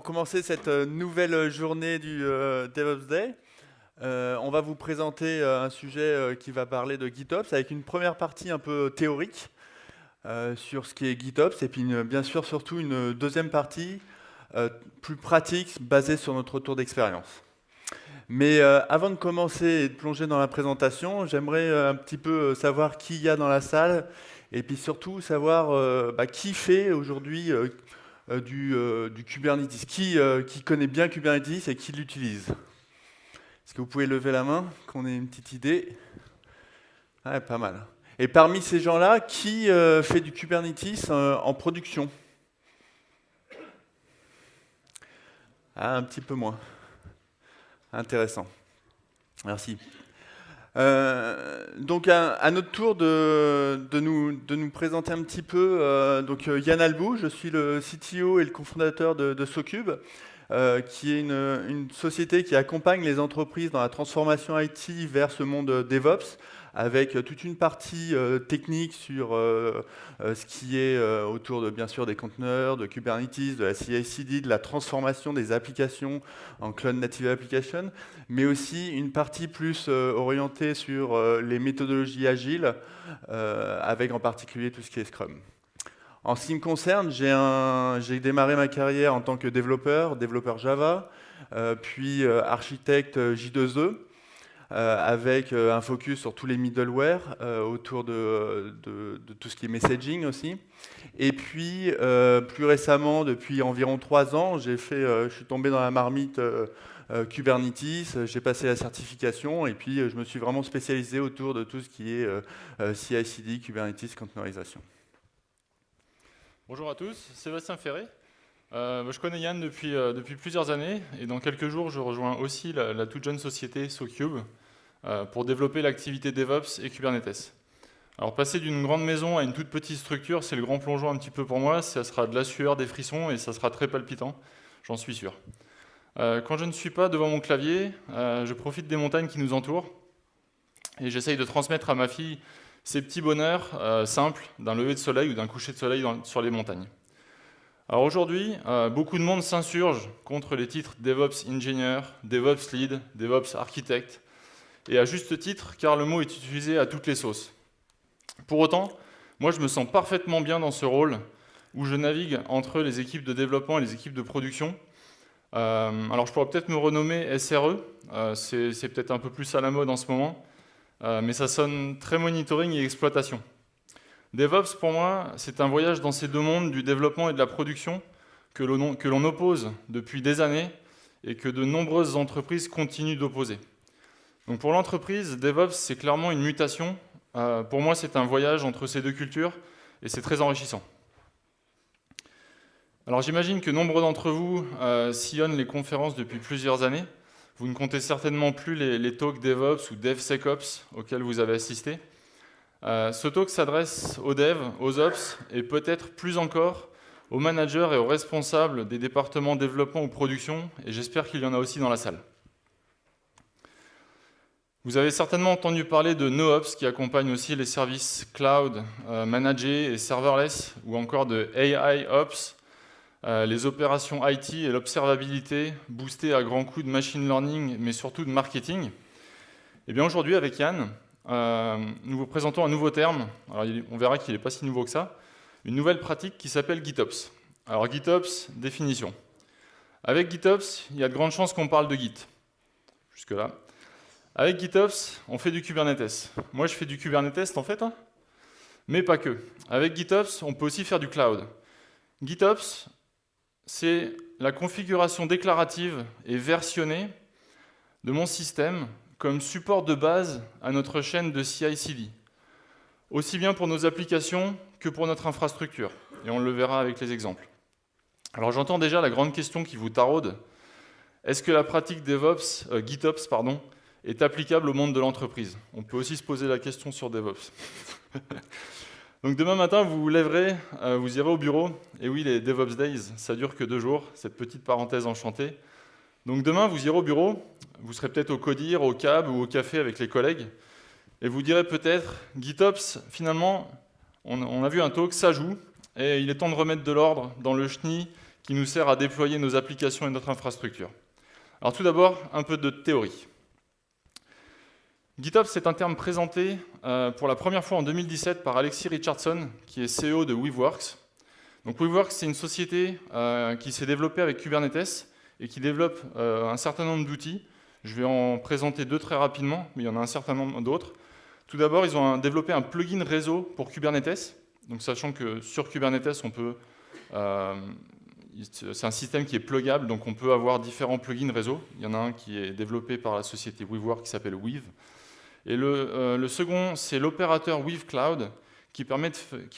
pour commencer cette nouvelle journée du DevOps Day, on va vous présenter un sujet qui va parler de GitOps avec une première partie un peu théorique sur ce qui est GitOps et puis bien sûr surtout une deuxième partie plus pratique basée sur notre retour d'expérience. Mais avant de commencer et de plonger dans la présentation, j'aimerais un petit peu savoir qui il y a dans la salle et puis surtout savoir qui fait aujourd'hui du Kubernetes. Qui connaît bien Kubernetes et qui l'utilise? Est-ce que vous pouvez lever la main, qu'on ait une petite idée? Ouais, pas mal. Et parmi ces gens-là, qui fait du Kubernetes en production? Ah, un petit peu moins. Intéressant. Merci. Donc à notre tour de nous présenter un petit peu, Yann Albou, je suis le CTO et le cofondateur de Socube, qui est une société qui accompagne les entreprises dans la transformation IT vers ce monde DevOps, avec toute une partie technique sur ce qui est autour de, bien sûr, des conteneurs, de Kubernetes, de la CI/CD, de la transformation des applications en Cloud Native Application, mais aussi une partie plus orientée sur les méthodologies agiles, avec en particulier tout ce qui est Scrum. En ce qui me concerne, j'ai démarré ma carrière en tant que développeur Java, puis architecte J2E, avec un focus sur tous les middleware autour de tout ce qui est messaging aussi. Et puis, plus récemment, depuis environ 3 ans, je suis tombé dans la marmite Kubernetes, j'ai passé la certification et puis je me suis vraiment spécialisé autour de tout ce qui est CI/CD, Kubernetes, containerisation. Bonjour à tous, Sébastien Ferré. Je connais Yann depuis plusieurs années et dans quelques jours, je rejoins aussi la toute jeune société Socube pour développer l'activité DevOps et Kubernetes. Alors passer d'une grande maison à une toute petite structure, c'est le grand plongeon un petit peu pour moi, ça sera de la sueur, des frissons et ça sera très palpitant, j'en suis sûr. Quand je ne suis pas devant mon clavier, je profite des montagnes qui nous entourent et j'essaye de transmettre à ma fille ces petits bonheurs simples d'un lever de soleil ou d'un coucher de soleil sur les montagnes. Alors aujourd'hui, beaucoup de monde s'insurge contre les titres DevOps Engineer, DevOps Lead, DevOps Architect, et à juste titre, car le mot est utilisé à toutes les sauces. Pour autant, moi je me sens parfaitement bien dans ce rôle où je navigue entre les équipes de développement et les équipes de production. Alors je pourrais peut-être me renommer SRE, c'est peut-être un peu plus à la mode en ce moment, mais ça sonne très monitoring et exploitation. DevOps pour moi, c'est un voyage dans ces deux mondes du développement et de la production que l'on oppose depuis des années et que de nombreuses entreprises continuent d'opposer. Donc pour l'entreprise, DevOps, c'est clairement une mutation. Pour moi, c'est un voyage entre ces deux cultures et c'est très enrichissant. Alors j'imagine que nombre d'entre vous sillonnent les conférences depuis plusieurs années. Vous ne comptez certainement plus les talks DevOps ou DevSecOps auxquels vous avez assisté. Ce talk s'adresse aux devs, aux ops et peut-être plus encore aux managers et aux responsables des départements développement ou production, et j'espère qu'il y en a aussi dans la salle. Vous avez certainement entendu parler de NoOps qui accompagne aussi les services cloud, managés et serverless, ou encore de AIOps, les opérations IT et l'observabilité boostées à grands coups de machine learning, mais surtout de marketing. Et bien aujourd'hui, avec Yann, nous vous présentons un nouveau terme. Alors, on verra qu'il n'est pas si nouveau que ça. Une nouvelle pratique qui s'appelle GitOps. Alors GitOps, définition. Avec GitOps, il y a de grandes chances qu'on parle de Git. Jusque-là. Avec GitOps, on fait du Kubernetes. Moi, je fais du Kubernetes, en fait, hein, mais pas que. Avec GitOps, on peut aussi faire du cloud. GitOps, c'est la configuration déclarative et versionnée de mon système comme support de base à notre chaîne de CI/CD, aussi bien pour nos applications que pour notre infrastructure, et on le verra avec les exemples. Alors j'entends déjà la grande question qui vous taraude, est-ce que la pratique DevOps, GitOps est applicable au monde de l'entreprise? On peut aussi se poser la question sur DevOps. Donc demain matin, vous vous lèverez, vous irez au bureau, et oui, les DevOps Days, ça dure que 2 jours, cette petite parenthèse enchantée. Donc demain, vous irez au bureau, vous serez peut-être au CODIR, au CAB ou au café avec les collègues, et vous direz peut-être, GitOps, finalement, on a vu un talk, ça joue, et il est temps de remettre de l'ordre dans le chenil qui nous sert à déployer nos applications et notre infrastructure. Alors tout d'abord, un peu de théorie. GitOps, c'est un terme présenté pour la première fois en 2017 par Alexis Richardson, qui est CEO de Weaveworks. Donc Weaveworks, c'est une société qui s'est développée avec Kubernetes et qui développe un certain nombre d'outils. Je vais en présenter 2 très rapidement, mais il y en a un certain nombre d'autres. Tout d'abord, ils ont développé un plugin réseau pour Kubernetes. Donc sachant que sur Kubernetes, on peut... c'est un système qui est pluggable, donc on peut avoir différents plugins réseau. Il y en a un qui est développé par la société Weaveworks qui s'appelle Weave. Et le second, c'est l'opérateur Weave Cloud qui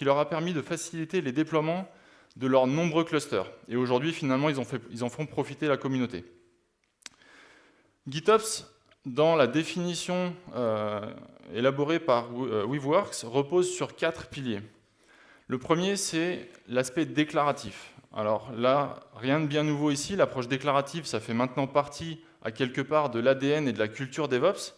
leur a permis de faciliter les déploiements de leurs nombreux clusters. Et aujourd'hui, finalement, ils en font profiter la communauté. GitOps, dans la définition élaborée par Weaveworks, repose sur 4 piliers. Le premier, c'est l'aspect déclaratif. Alors là, rien de bien nouveau ici. L'approche déclarative, ça fait maintenant partie, à quelque part, de l'ADN et de la culture DevOps.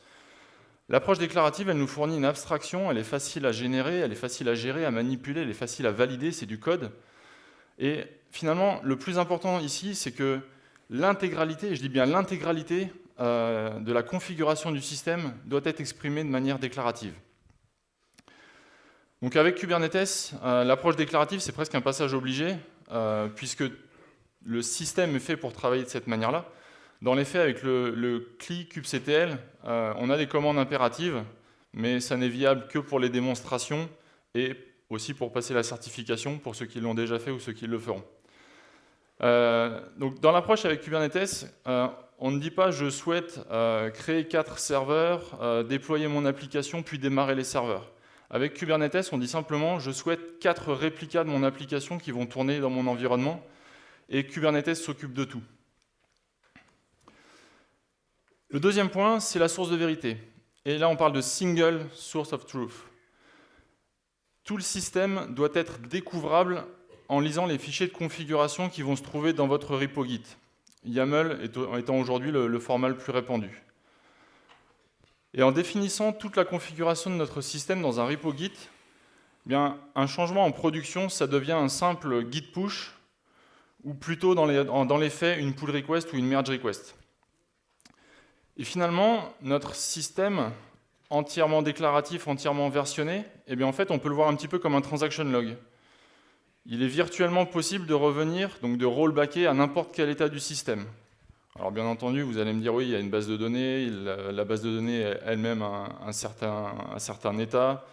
L'approche déclarative, elle nous fournit une abstraction, elle est facile à générer, elle est facile à gérer, à manipuler, elle est facile à valider, c'est du code. Et finalement, le plus important ici, c'est que l'intégralité, et je dis bien l'intégralité, de la configuration du système doit être exprimée de manière déclarative. Donc avec Kubernetes, l'approche déclarative, c'est presque un passage obligé, puisque le système est fait pour travailler de cette manière-là. Dans les faits, avec le CLI kubectl, on a des commandes impératives, mais ça n'est viable que pour les démonstrations et aussi pour passer la certification pour ceux qui l'ont déjà fait ou ceux qui le feront. Donc dans l'approche avec Kubernetes, on ne dit pas je souhaite créer 4 serveurs, déployer mon application, puis démarrer les serveurs. Avec Kubernetes, on dit simplement je souhaite 4 réplicas de mon application qui vont tourner dans mon environnement, et Kubernetes s'occupe de tout. Le deuxième point, c'est la source de vérité. Et là, on parle de single source of truth. Tout le système doit être découvrable en lisant les fichiers de configuration qui vont se trouver dans votre repo Git. YAML étant aujourd'hui le format le plus répandu. Et en définissant toute la configuration de notre système dans un repo Git, eh bien, un changement en production, ça devient un simple git push, ou plutôt dans les faits, une pull request ou une merge request. Et finalement, notre système entièrement déclaratif, entièrement versionné, eh bien, en fait, on peut le voir un petit peu comme un transaction log. Il est virtuellement possible de revenir, donc de rollbacker à n'importe quel état du système. Alors bien entendu, vous allez me dire, oui, il y a une base de données, la base de données elle-même a un certain état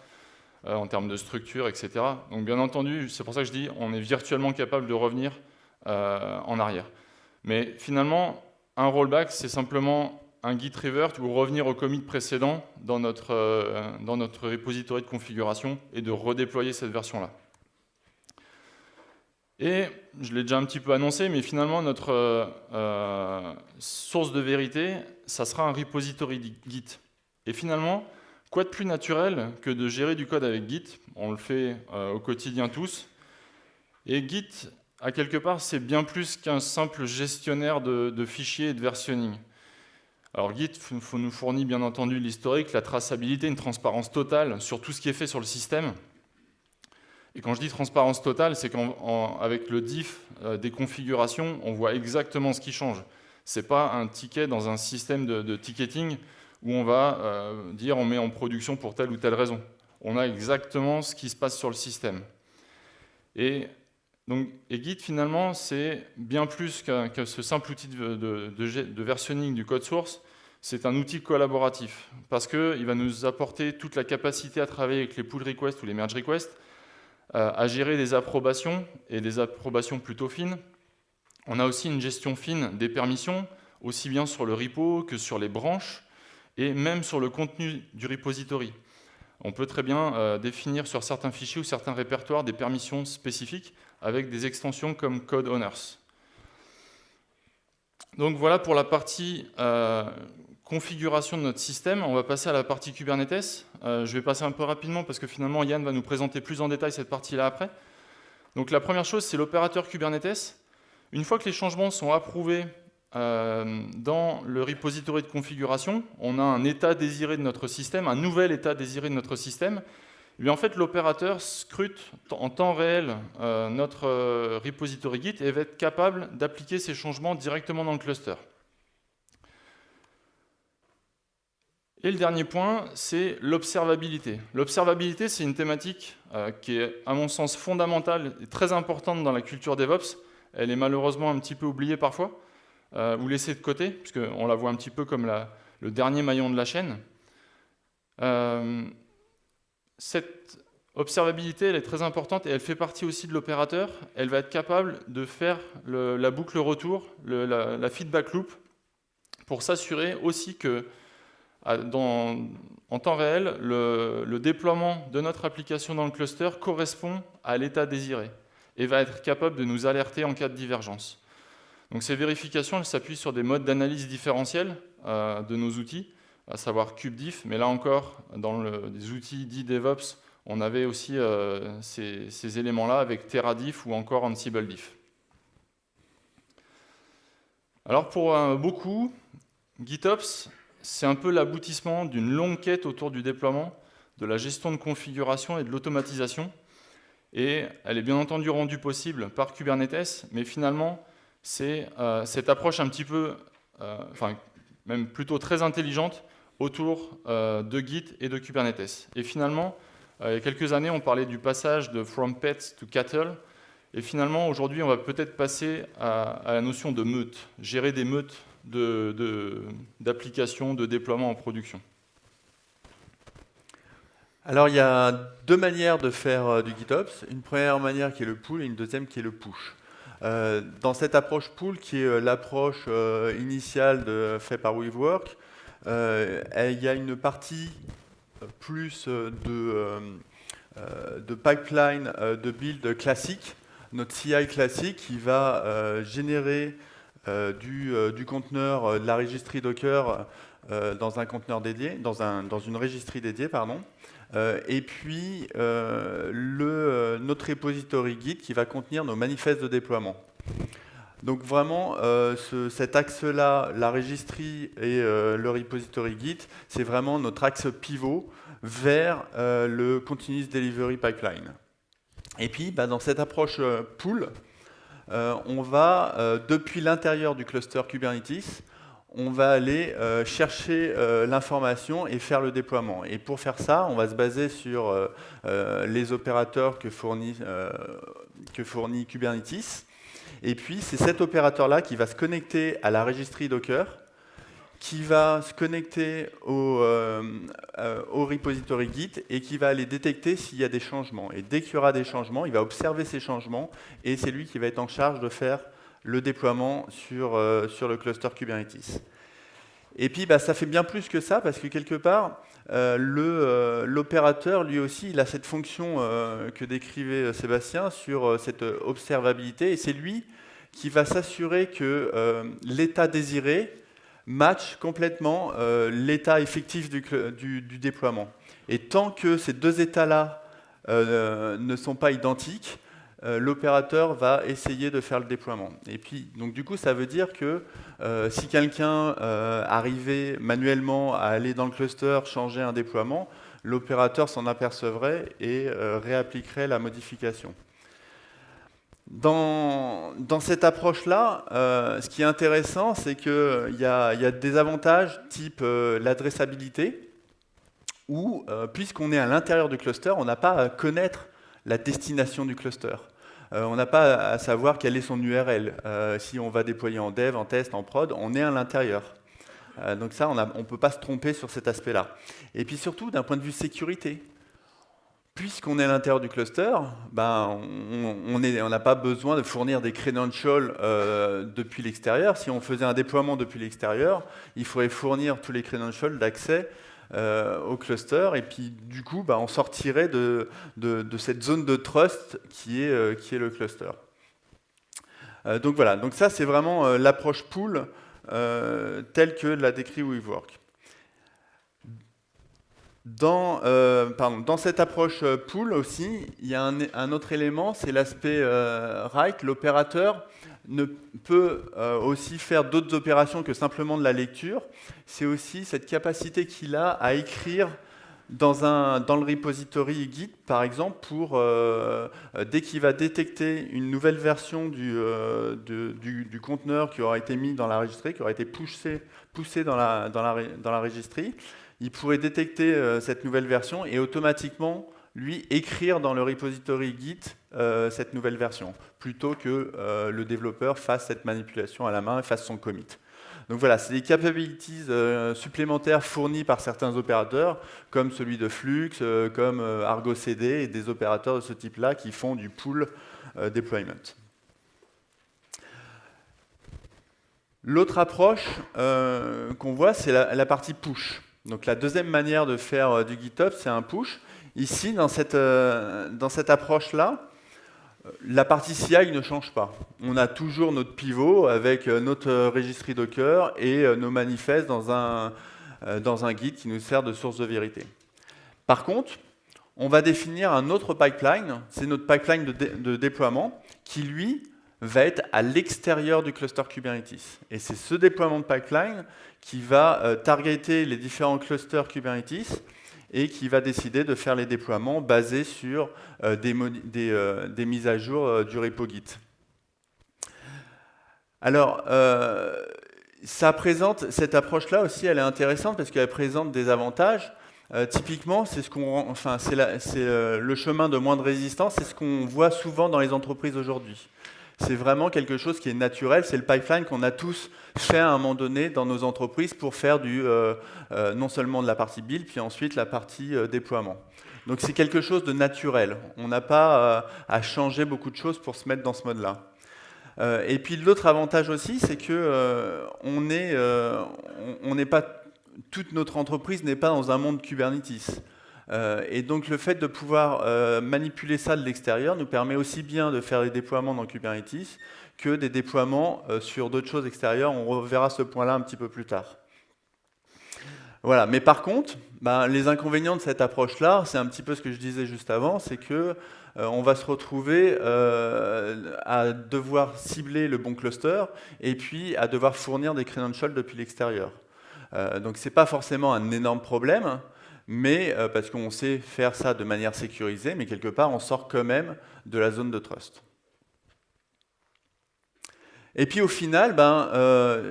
en termes de structure, etc. Donc bien entendu, c'est pour ça que je dis, on est virtuellement capable de revenir en arrière. Mais finalement, un rollback, c'est simplement un git revert ou revenir au commit précédent dans notre repository de configuration et de redéployer cette version-là. Et je l'ai déjà un petit peu annoncé, mais finalement notre source de vérité, ça sera un repository Git. Et finalement, quoi de plus naturel que de gérer du code avec Git? On le fait au quotidien tous. Et Git, à quelque part, c'est bien plus qu'un simple gestionnaire de fichiers et de versionning. Alors Git nous fournit bien entendu l'historique, la traçabilité, une transparence totale sur tout ce qui est fait sur le système. Et quand je dis transparence totale, c'est qu'avec le diff des configurations, on voit exactement ce qui change. Ce n'est pas un ticket dans un système de ticketing où on va dire on met en production pour telle ou telle raison. On a exactement ce qui se passe sur le système. Et Git, finalement, c'est bien plus que ce simple outil de versionning du code source. C'est un outil collaboratif parce qu'il va nous apporter toute la capacité à travailler avec les pull requests ou les merge requests, à gérer des approbations, et des approbations plutôt fines. On a aussi une gestion fine des permissions, aussi bien sur le repo que sur les branches, et même sur le contenu du repository. On peut très bien définir sur certains fichiers ou certains répertoires des permissions spécifiques avec des extensions comme Code Owners. Donc voilà pour la partie configuration de notre système. On va passer à la partie Kubernetes. Je vais passer un peu rapidement parce que finalement Yann va nous présenter plus en détail cette partie-là après. Donc la première chose, c'est l'opérateur Kubernetes. Une fois que les changements sont approuvés dans le repository de configuration, on a un état désiré de notre système, un nouvel état désiré de notre système, Eh bien, en fait, l'opérateur scrute en temps réel notre repository Git et va être capable d'appliquer ces changements directement dans le cluster. Et le dernier point, c'est l'observabilité. L'observabilité, c'est une thématique qui est, à mon sens, fondamentale et très importante dans la culture DevOps. Elle est malheureusement un petit peu oubliée parfois, ou laissée de côté, puisqu'on la voit un petit peu comme le dernier maillon de la chaîne. Cette observabilité, elle est très importante et elle fait partie aussi de l'opérateur. Elle va être capable de faire la boucle retour, la feedback loop, pour s'assurer aussi que en temps réel, le déploiement de notre application dans le cluster correspond à l'état désiré et va être capable de nous alerter en cas de divergence. Donc ces vérifications, elles s'appuient sur des modes d'analyse différentiels de nos outils, à savoir kubediff, mais là encore, dans des outils dits DevOps, on avait aussi ces éléments-là avec Teradiff ou encore AnsibleDiff. Alors pour beaucoup, GitOps, c'est un peu l'aboutissement d'une longue quête autour du déploiement, de la gestion de configuration et de l'automatisation. Et elle est bien entendu rendue possible par Kubernetes, mais finalement, c'est cette approche un petit peu, enfin même plutôt très intelligente, autour de Git et de Kubernetes. Et finalement, il y a quelques années, on parlait du passage de From Pets to Cattle. Et finalement, aujourd'hui, on va peut-être passer à la notion de meute, gérer des meutes d'applications, de déploiement en production. Alors, il y a deux manières de faire du GitOps. Une première manière qui est le pull et une deuxième qui est le push. Dans cette approche pull, qui est l'approche initiale faite par Weaveworks, il y a une partie plus de pipeline de build classique, notre CI classique qui va générer du conteneur, de la registry Docker dans un conteneur dédié, dans une registry dédiée, pardon. Et puis notre repository Git qui va contenir nos manifestes de déploiement. Donc vraiment, cet axe-là, la registry et le repository Git, c'est vraiment notre axe pivot vers le Continuous Delivery Pipeline. Et puis, dans cette approche pull, on va, depuis l'intérieur du cluster Kubernetes, on va aller chercher l'information et faire le déploiement. Et pour faire ça, on va se baser sur les opérateurs que fournit Kubernetes. Et puis, c'est cet opérateur-là qui va se connecter à la registry Docker, qui va se connecter au repository Git et qui va aller détecter s'il y a des changements. Et dès qu'il y aura des changements, il va observer ces changements et c'est lui qui va être en charge de faire le déploiement sur le cluster Kubernetes. Et puis, ça fait bien plus que ça parce que quelque part, l'opérateur, lui aussi, il a cette fonction que décrivait Sébastien sur cette observabilité et c'est lui qui va s'assurer que l'état désiré match complètement l'état effectif du déploiement. Et tant que ces deux états-là ne sont pas identiques, l'opérateur va essayer de faire le déploiement. Et puis, donc du coup, ça veut dire que si quelqu'un arrivait manuellement à aller dans le cluster, changer un déploiement, l'opérateur s'en apercevrait et réappliquerait la modification. Dans cette approche-là, ce qui est intéressant, c'est qu'il y a des avantages type l'adressabilité, où, puisqu'on est à l'intérieur du cluster, on n'a pas à connaître la destination du cluster. On n'a pas à savoir quelle est son URL. Si on va déployer en dev, en test, en prod, on est à l'intérieur. Donc ça, on ne peut pas se tromper sur cet aspect-là. Et puis surtout, d'un point de vue sécurité, puisqu'on est à l'intérieur du cluster, on n'a pas besoin de fournir des credentials depuis l'extérieur. Si on faisait un déploiement depuis l'extérieur, il faudrait fournir tous les credentials d'accès au cluster. Et puis, du coup, on sortirait de cette zone de trust qui est le cluster. Donc voilà. Donc ça, c'est vraiment l'approche pool telle que l'a décrit Weaveworks. Dans cette approche pool aussi, il y a un autre élément, c'est l'aspect write. L'opérateur ne peut aussi faire d'autres opérations que simplement de la lecture. C'est aussi cette capacité qu'il a à écrire dans le repository Git, par exemple, dès qu'il va détecter une nouvelle version du conteneur qui aura été mis dans la registry, qui aura été poussé dans la registry, il pourrait détecter cette nouvelle version et automatiquement lui écrire dans le repository Git cette nouvelle version, plutôt que le développeur fasse cette manipulation à la main et fasse son commit. Donc voilà, c'est des capabilities supplémentaires fournies par certains opérateurs, comme celui de Flux, comme Argo CD, et des opérateurs de ce type-là qui font du pull deployment. L'autre approche qu'on voit, c'est la partie push. Donc la deuxième manière de faire du GitOps, c'est un push. Ici, dans cette approche-là, la partie CI ne change pas. On a toujours notre pivot avec notre registry Docker et nos manifestes dans un Git qui nous sert de source de vérité. Par contre, on va définir un autre pipeline, c'est notre pipeline de déploiement, qui lui va être à l'extérieur du cluster Kubernetes. Et c'est ce déploiement de pipeline qui va targeter les différents clusters Kubernetes et qui va décider de faire les déploiements basés sur des mises à jour du repo Git. Alors, cette approche-là aussi, elle est intéressante parce qu'elle présente des avantages. Typiquement, c'est le chemin de moins de résistance, c'est ce qu'on voit souvent dans les entreprises aujourd'hui. C'est vraiment quelque chose qui est naturel, c'est le pipeline qu'on a tous fait à un moment donné dans nos entreprises pour faire non seulement de la partie build, puis ensuite la partie déploiement. Donc c'est quelque chose de naturel. On n'a pas à changer beaucoup de choses pour se mettre dans ce mode-là. Et puis l'autre avantage aussi, c'est que toute notre entreprise n'est pas dans un monde Kubernetes. Et donc le fait de pouvoir manipuler ça de l'extérieur nous permet aussi bien de faire des déploiements dans Kubernetes que des déploiements sur d'autres choses extérieures. On reverra ce point-là un petit peu plus tard. Voilà. Mais par contre, les inconvénients de cette approche-là, c'est un petit peu ce que je disais juste avant, c'est que on va se retrouver à devoir cibler le bon cluster et puis à devoir fournir des credentials depuis l'extérieur. Donc c'est pas forcément un énorme problème, mais parce qu'on sait faire ça de manière sécurisée, mais quelque part, on sort quand même de la zone de trust. Et puis au final,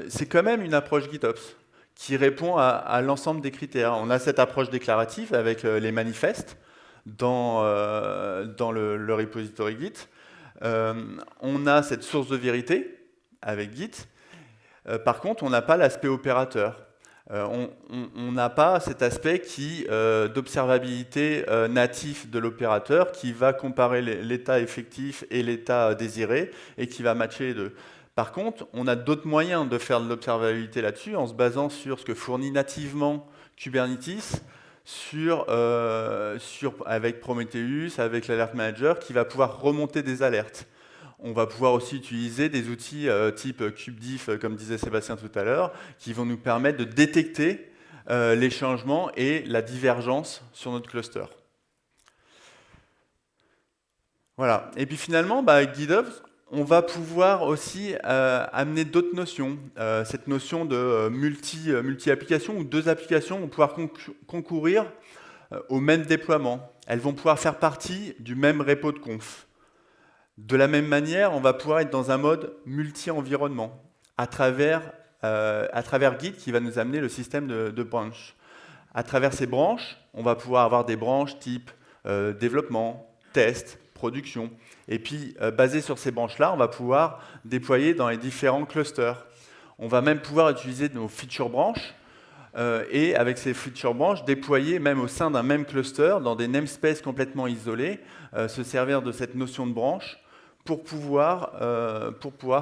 c'est quand même une approche GitOps qui répond à l'ensemble des critères. On a cette approche déclarative avec les manifestes dans le repository Git. On a cette source de vérité avec Git. Par contre, on n'a pas l'aspect opérateur. On n'a pas cet aspect d'observabilité natif de l'opérateur qui va comparer l'état effectif et l'état désiré et qui va matcher les deux. Par contre, on a d'autres moyens de faire de l'observabilité là-dessus en se basant sur ce que fournit nativement Kubernetes, avec Prometheus, avec l'Alert Manager, qui va pouvoir remonter des alertes. On va pouvoir aussi utiliser des outils type kubediff, comme disait Sébastien tout à l'heure, qui vont nous permettre de détecter les changements et la divergence sur notre cluster. Voilà. Et puis finalement, avec GitOps, on va pouvoir aussi amener d'autres notions. Cette notion de multi-applications ou deux applications vont pouvoir concourir au même déploiement. Elles vont pouvoir faire partie du même repo de conf. De la même manière, on va pouvoir être dans un mode multi-environnement à travers Git qui va nous amener le système de branches. À travers ces branches, on va pouvoir avoir des branches type développement, test, production. Et puis, basé sur ces branches-là, on va pouvoir déployer dans les différents clusters. On va même pouvoir utiliser nos feature branches et avec ces feature branches, déployer même au sein d'un même cluster, dans des namespaces complètement isolés, se servir de cette notion de branche pour pouvoir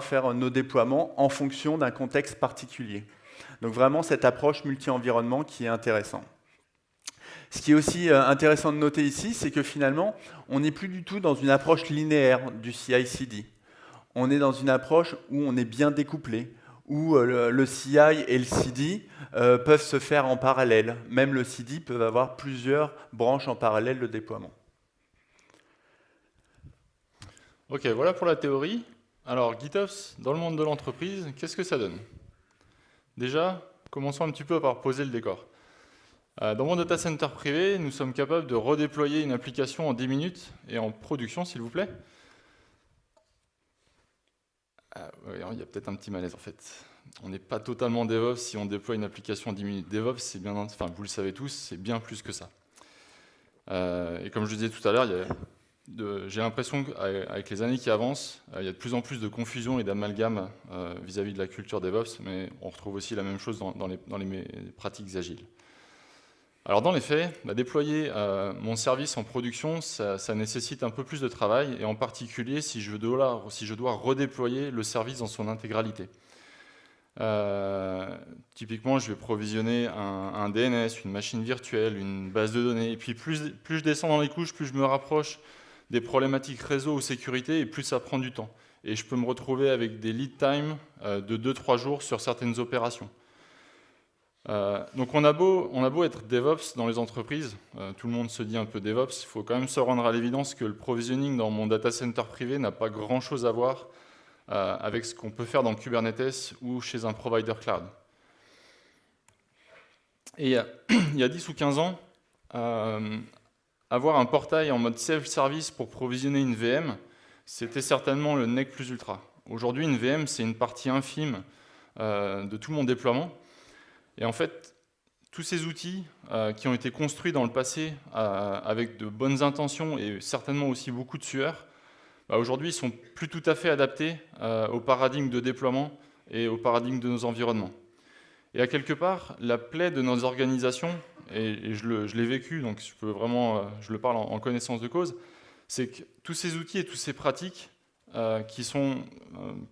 faire nos déploiements en fonction d'un contexte particulier. Donc vraiment cette approche multi-environnement qui est intéressante. Ce qui est aussi intéressant de noter ici, c'est que finalement, on n'est plus du tout dans une approche linéaire du CI/CD. On est dans une approche où on est bien découplé, où le CI et le CD peuvent se faire en parallèle. Même le CD peut avoir plusieurs branches en parallèle de déploiement. Ok, voilà pour la théorie. Alors, GitOps, dans le monde de l'entreprise, qu'est-ce que ça donne? Déjà, commençons un petit peu par poser le décor. Dans mon data center privé, nous sommes capables de redéployer une application en 10 minutes et en production, s'il vous plaît. Il y a peut-être un petit malaise en fait. On n'est pas totalement DevOps si on déploie une application en 10 minutes. DevOps, c'est bien, enfin vous le savez tous, c'est bien plus que ça. Et comme je le disais tout à l'heure, j'ai l'impression qu'avec les années qui avancent, il y a de plus en plus de confusion et d'amalgame vis-à-vis de la culture DevOps, mais on retrouve aussi la même chose dans les pratiques agiles. Alors dans les faits, déployer mon service en production, ça nécessite un peu plus de travail, et en particulier si je dois redéployer le service dans son intégralité. Typiquement, je vais provisionner un DNS, une machine virtuelle, une base de données, et puis plus je descends dans les couches, plus je me rapproche des problématiques réseau ou sécurité, et plus ça prend du temps. Et je peux me retrouver avec des lead time de 2-3 jours sur certaines opérations. Donc on a beau être DevOps dans les entreprises, tout le monde se dit un peu DevOps, il faut quand même se rendre à l'évidence que le provisioning dans mon data center privé n'a pas grand-chose à voir avec ce qu'on peut faire dans Kubernetes ou chez un provider cloud. Et il y a 10 ou 15 ans, avoir un portail en mode self-service pour provisionner une VM, c'était certainement le nec plus ultra. Aujourd'hui, une VM, c'est une partie infime de tout mon déploiement. Et en fait, tous ces outils qui ont été construits dans le passé avec de bonnes intentions et certainement aussi beaucoup de sueur, aujourd'hui, ils ne sont plus tout à fait adaptés au paradigme de déploiement et au paradigme de nos environnements. Et à quelque part, la plaie de nos organisations, et je l'ai vécu, donc je le parle en connaissance de cause, c'est que tous ces outils et toutes ces pratiques qui sont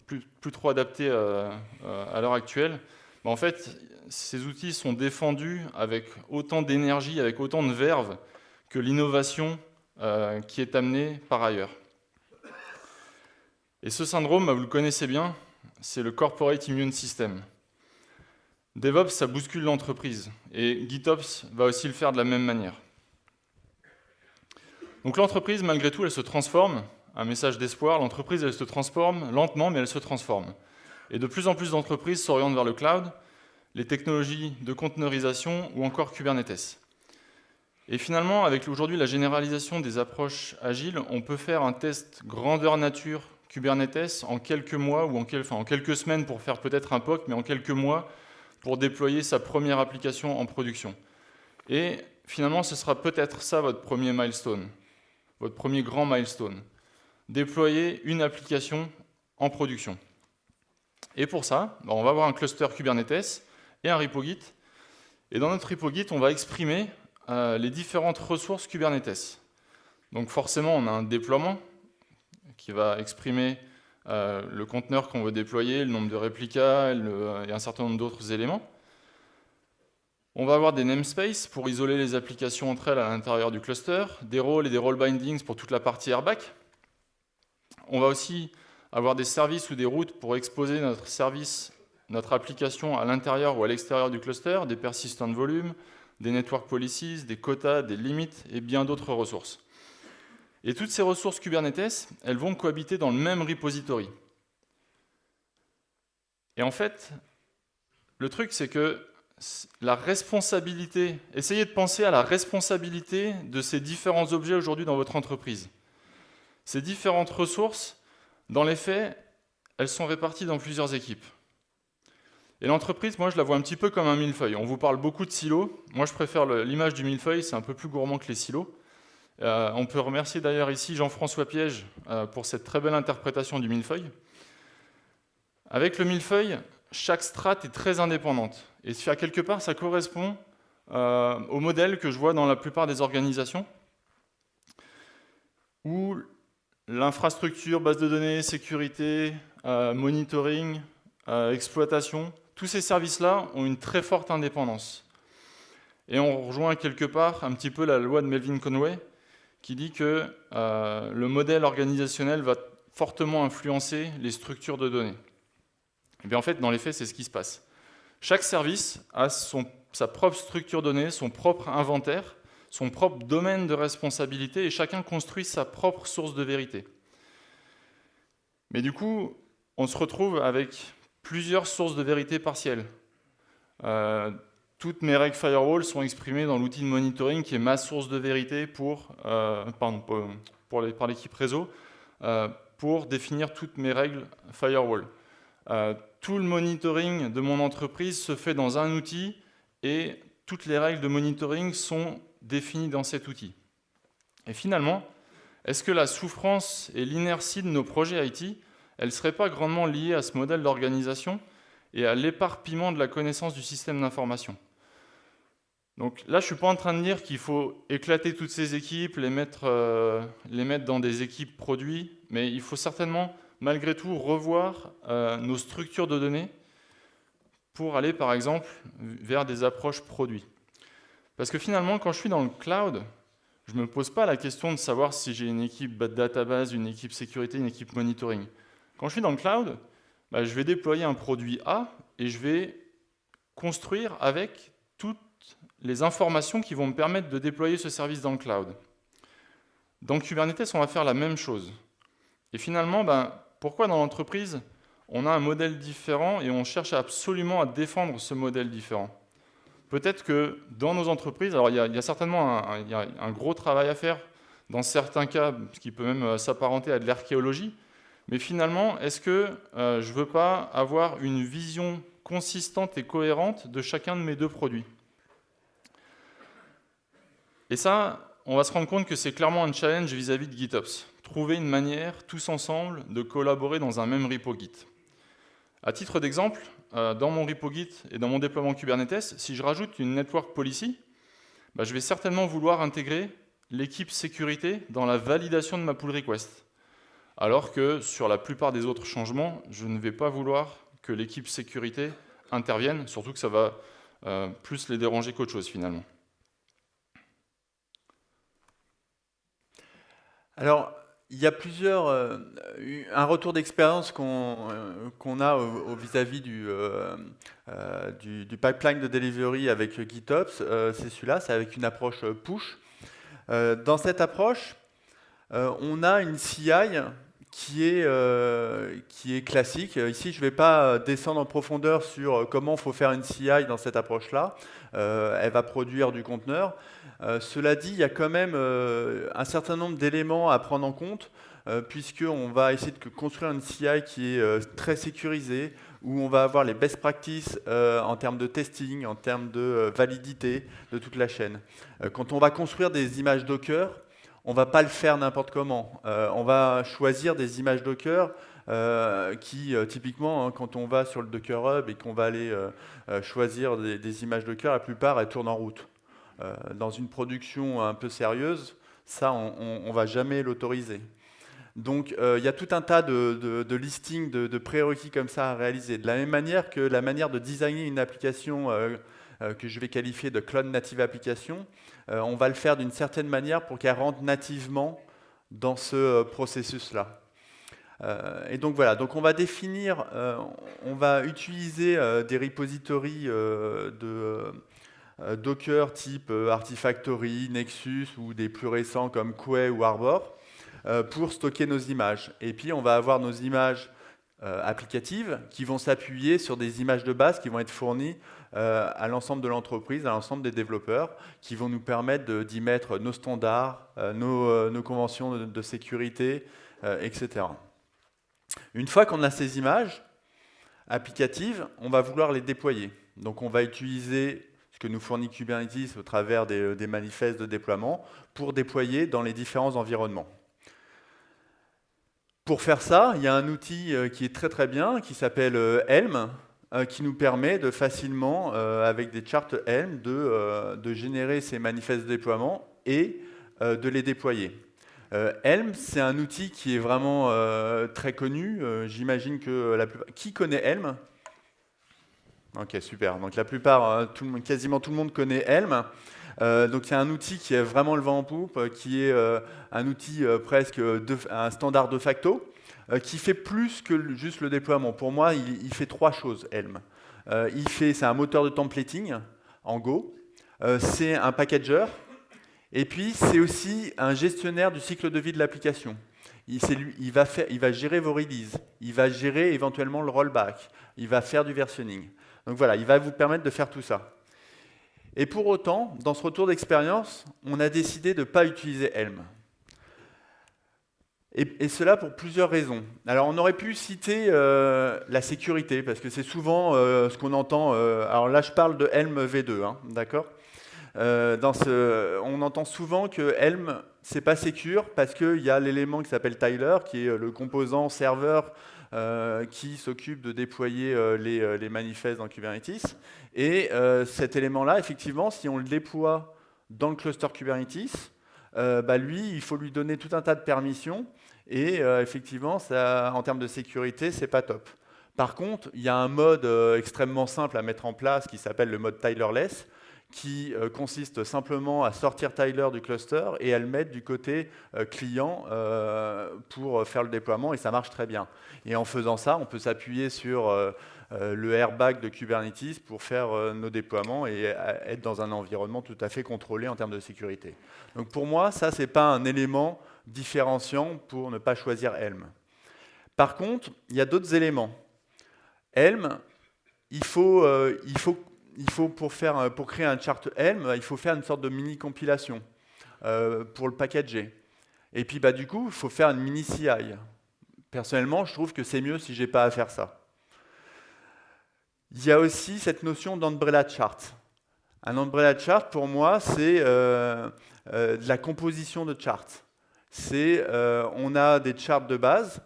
plus trop adaptés à l'heure actuelle, en fait, ces outils sont défendus avec autant d'énergie, avec autant de verve que l'innovation qui est amenée par ailleurs. Et ce syndrome, vous le connaissez bien, c'est le Corporate Immune System. DevOps, ça bouscule l'entreprise, et GitOps va aussi le faire de la même manière. Donc l'entreprise, malgré tout, elle se transforme. Un message d'espoir, l'entreprise, elle se transforme lentement, mais elle se transforme. Et de plus en plus d'entreprises s'orientent vers le cloud, les technologies de conteneurisation ou encore Kubernetes. Et finalement, avec aujourd'hui la généralisation des approches agiles, on peut faire un test grandeur nature Kubernetes en quelques mois ou en quelques semaines pour faire peut-être un POC, mais en quelques mois pour déployer sa première application en production. Et finalement, ce sera peut-être ça votre premier milestone, votre premier grand milestone. Déployer une application en production. Et pour ça, on va avoir un cluster Kubernetes et un repo Git. Et dans notre repo Git, on va exprimer les différentes ressources Kubernetes. Donc forcément, on a un déploiement qui va exprimer le conteneur qu'on veut déployer, le nombre de réplicas et un certain nombre d'autres éléments. On va avoir des namespaces pour isoler les applications entre elles à l'intérieur du cluster, des rôles et des role bindings pour toute la partie airbag. On va aussi avoir des services ou des routes pour exposer notre service, notre application à l'intérieur ou à l'extérieur du cluster, des persistent volumes, des network policies, des quotas, des limites et bien d'autres ressources. Et toutes ces ressources Kubernetes, elles vont cohabiter dans le même repository. Et en fait, le truc, c'est que la responsabilité, essayez de penser à la responsabilité de ces différents objets aujourd'hui dans votre entreprise. Ces différentes ressources, dans les faits, elles sont réparties dans plusieurs équipes. Et l'entreprise, moi, je la vois un petit peu comme un millefeuille. On vous parle beaucoup de silos. Moi, je préfère l'image du millefeuille, c'est un peu plus gourmand que les silos. On peut remercier d'ailleurs ici Jean-François Piège pour cette très belle interprétation du millefeuille. Avec le millefeuille, chaque strate est très indépendante. Et à quelque part, ça correspond au modèle que je vois dans la plupart des organisations, où l'infrastructure, base de données, sécurité, monitoring, exploitation, tous ces services-là ont une très forte indépendance. Et on rejoint quelque part un petit peu la loi de Melvin Conway, qui dit que le modèle organisationnel va fortement influencer les structures de données. Et bien en fait, dans les faits, c'est ce qui se passe. Chaque service a sa propre structure de données, son propre inventaire, son propre domaine de responsabilité, et chacun construit sa propre source de vérité. Mais du coup, on se retrouve avec plusieurs sources de vérité partielles. toutes mes règles firewall sont exprimées dans l'outil de monitoring qui est ma source de vérité par l'équipe réseau pour définir toutes mes règles firewall. Tout le monitoring de mon entreprise se fait dans un outil et toutes les règles de monitoring sont définies dans cet outil. Et finalement, est-ce que la souffrance et l'inertie de nos projets IT, elles ne seraient pas grandement liées à ce modèle d'organisation et à l'éparpillement de la connaissance du système d'information? Donc là, je ne suis pas en train de dire qu'il faut éclater toutes ces équipes, les mettre dans des équipes produits, mais il faut certainement, malgré tout, revoir nos structures de données pour aller, par exemple, vers des approches produits. Parce que finalement, quand je suis dans le cloud, je ne me pose pas la question de savoir si j'ai une équipe database, une équipe sécurité, une équipe monitoring. Quand je suis dans le cloud, je vais déployer un produit A et je vais construire avec toutes les informations qui vont me permettre de déployer ce service dans le cloud. Dans Kubernetes, on va faire la même chose. Et finalement, pourquoi dans l'entreprise, on a un modèle différent et on cherche absolument à défendre ce modèle différent? Peut-être que dans nos entreprises, alors il y a certainement un gros travail à faire, dans certains cas, ce qui peut même s'apparenter à de l'archéologie, mais finalement, est-ce que je ne veux pas avoir une vision consistante et cohérente de chacun de mes deux produits? Et ça, on va se rendre compte que c'est clairement un challenge vis-à-vis de GitOps. Trouver une manière, tous ensemble, de collaborer dans un même repo Git. À titre d'exemple, dans mon repo Git et dans mon déploiement Kubernetes, si je rajoute une network policy, je vais certainement vouloir intégrer l'équipe sécurité dans la validation de ma pull request. Alors que sur la plupart des autres changements, je ne vais pas vouloir que l'équipe sécurité intervienne, surtout que ça va plus les déranger qu'autre chose finalement. Alors, il y a un retour d'expérience qu'on a vis-à-vis du pipeline de delivery avec GitOps, c'est celui-là, c'est avec une approche push. Dans cette approche, on a une CI qui est classique. Ici, je ne vais pas descendre en profondeur sur comment il faut faire une CI dans cette approche-là. Elle va produire du conteneur. Cela dit, il y a quand même un certain nombre d'éléments à prendre en compte, puisqu'on va essayer de construire une CI qui est très sécurisée, où on va avoir les best practices en termes de testing, en termes de validité de toute la chaîne. Quand on va construire des images Docker, on ne va pas le faire n'importe comment. On va choisir des images Docker qui, typiquement, quand on va sur le Docker Hub et qu'on va aller choisir des images Docker, la plupart, elles tournent en route. Dans une production un peu sérieuse, ça, on ne va jamais l'autoriser. Donc, il y a tout un tas de listings, de prérequis comme ça à réaliser. De la même manière que la manière de designer une application que je vais qualifier de cloud native application, on va le faire d'une certaine manière pour qu'elle rentre nativement dans ce processus-là. Et donc voilà, donc on va définir, on va utiliser des repositories de Docker type Artifactory, Nexus ou des plus récents comme Quay ou Arbor pour stocker nos images. Et puis on va avoir nos images applicatives qui vont s'appuyer sur des images de base qui vont être fournies à l'ensemble de l'entreprise, à l'ensemble des développeurs, qui vont nous permettre d'y mettre nos standards, nos conventions de sécurité, etc. Une fois qu'on a ces images applicatives, on va vouloir les déployer. Donc on va utiliser ce que nous fournit Kubernetes au travers des manifestes de déploiement pour déployer dans les différents environnements. Pour faire ça, il y a un outil qui est très très bien, qui s'appelle Helm, qui nous permet de facilement, avec des charts Helm, de générer ces manifestes de déploiement et de les déployer. Helm, c'est un outil qui est vraiment très connu. J'imagine que la plupart... Qui connaît Helm? Ok, super. Donc la plupart, quasiment tout le monde connaît Helm. Donc c'est un outil qui est vraiment le vent en poupe, qui est un outil presque un standard de facto, qui fait plus que juste le déploiement. Pour moi, il fait trois choses, Helm. C'est un moteur de templating en Go, c'est un packager, et puis c'est aussi un gestionnaire du cycle de vie de l'application. Il va gérer vos releases, il va gérer éventuellement le rollback, il va faire du versionning. Donc voilà, il va vous permettre de faire tout ça. Et pour autant, dans ce retour d'expérience, on a décidé de ne pas utiliser Helm. Et cela pour plusieurs raisons. Alors on aurait pu citer la sécurité, parce que c'est souvent ce qu'on entend. Alors là je parle de Helm V2, hein, d'accord. On entend souvent que Helm, c'est pas sécure, parce qu'il y a l'élément qui s'appelle Tyler, qui est le composant serveur qui s'occupe de déployer les manifestes dans Kubernetes. Et cet élément-là, effectivement, si on le déploie dans le cluster Kubernetes, lui, il faut lui donner tout un tas de permissions. Et effectivement, ça, en termes de sécurité, c'est pas top. Par contre, il y a un mode extrêmement simple à mettre en place qui s'appelle le mode Tylerless, qui consiste simplement à sortir Tyler du cluster et à le mettre du côté client pour faire le déploiement, et ça marche très bien. Et en faisant ça, on peut s'appuyer sur le airbag de Kubernetes pour faire nos déploiements et être dans un environnement tout à fait contrôlé en termes de sécurité. Donc pour moi, ça, c'est pas un élément différenciant pour ne pas choisir Helm. Par contre, il y a d'autres éléments. Helm, il faut pour créer un chart Helm, il faut faire une sorte de mini-compilation pour le packager. Et puis du coup, il faut faire une mini-CI. Personnellement, je trouve que c'est mieux si je n'ai pas à faire ça. Il y a aussi cette notion d'umbrella chart. Un umbrella chart, pour moi, c'est de la composition de charts. On a des charts de base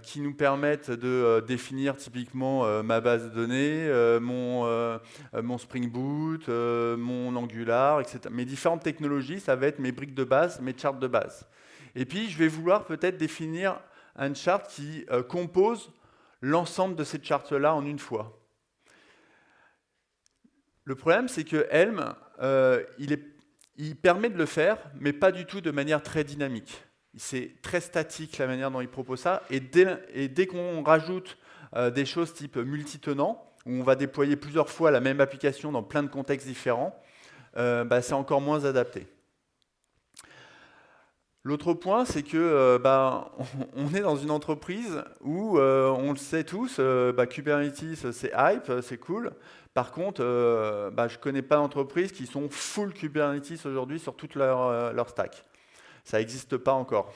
qui nous permettent de définir typiquement ma base de données, mon Spring Boot, mon Angular, etc. Mes différentes technologies, ça va être mes briques de base, mes charts de base. Et puis, je vais vouloir peut-être définir un chart qui compose l'ensemble de ces charts-là en une fois. Le problème, c'est que Helm, il permet de le faire, mais pas du tout de manière très dynamique. C'est très statique la manière dont il propose ça, et dès qu'on rajoute des choses type multitenant, où on va déployer plusieurs fois la même application dans plein de contextes différents, c'est encore moins adapté. L'autre point, c'est que on est dans une entreprise où, on le sait tous, Kubernetes c'est hype, c'est cool. Par contre, je ne connais pas d'entreprises qui sont full Kubernetes aujourd'hui sur toute leur stack. Ça n'existe pas encore,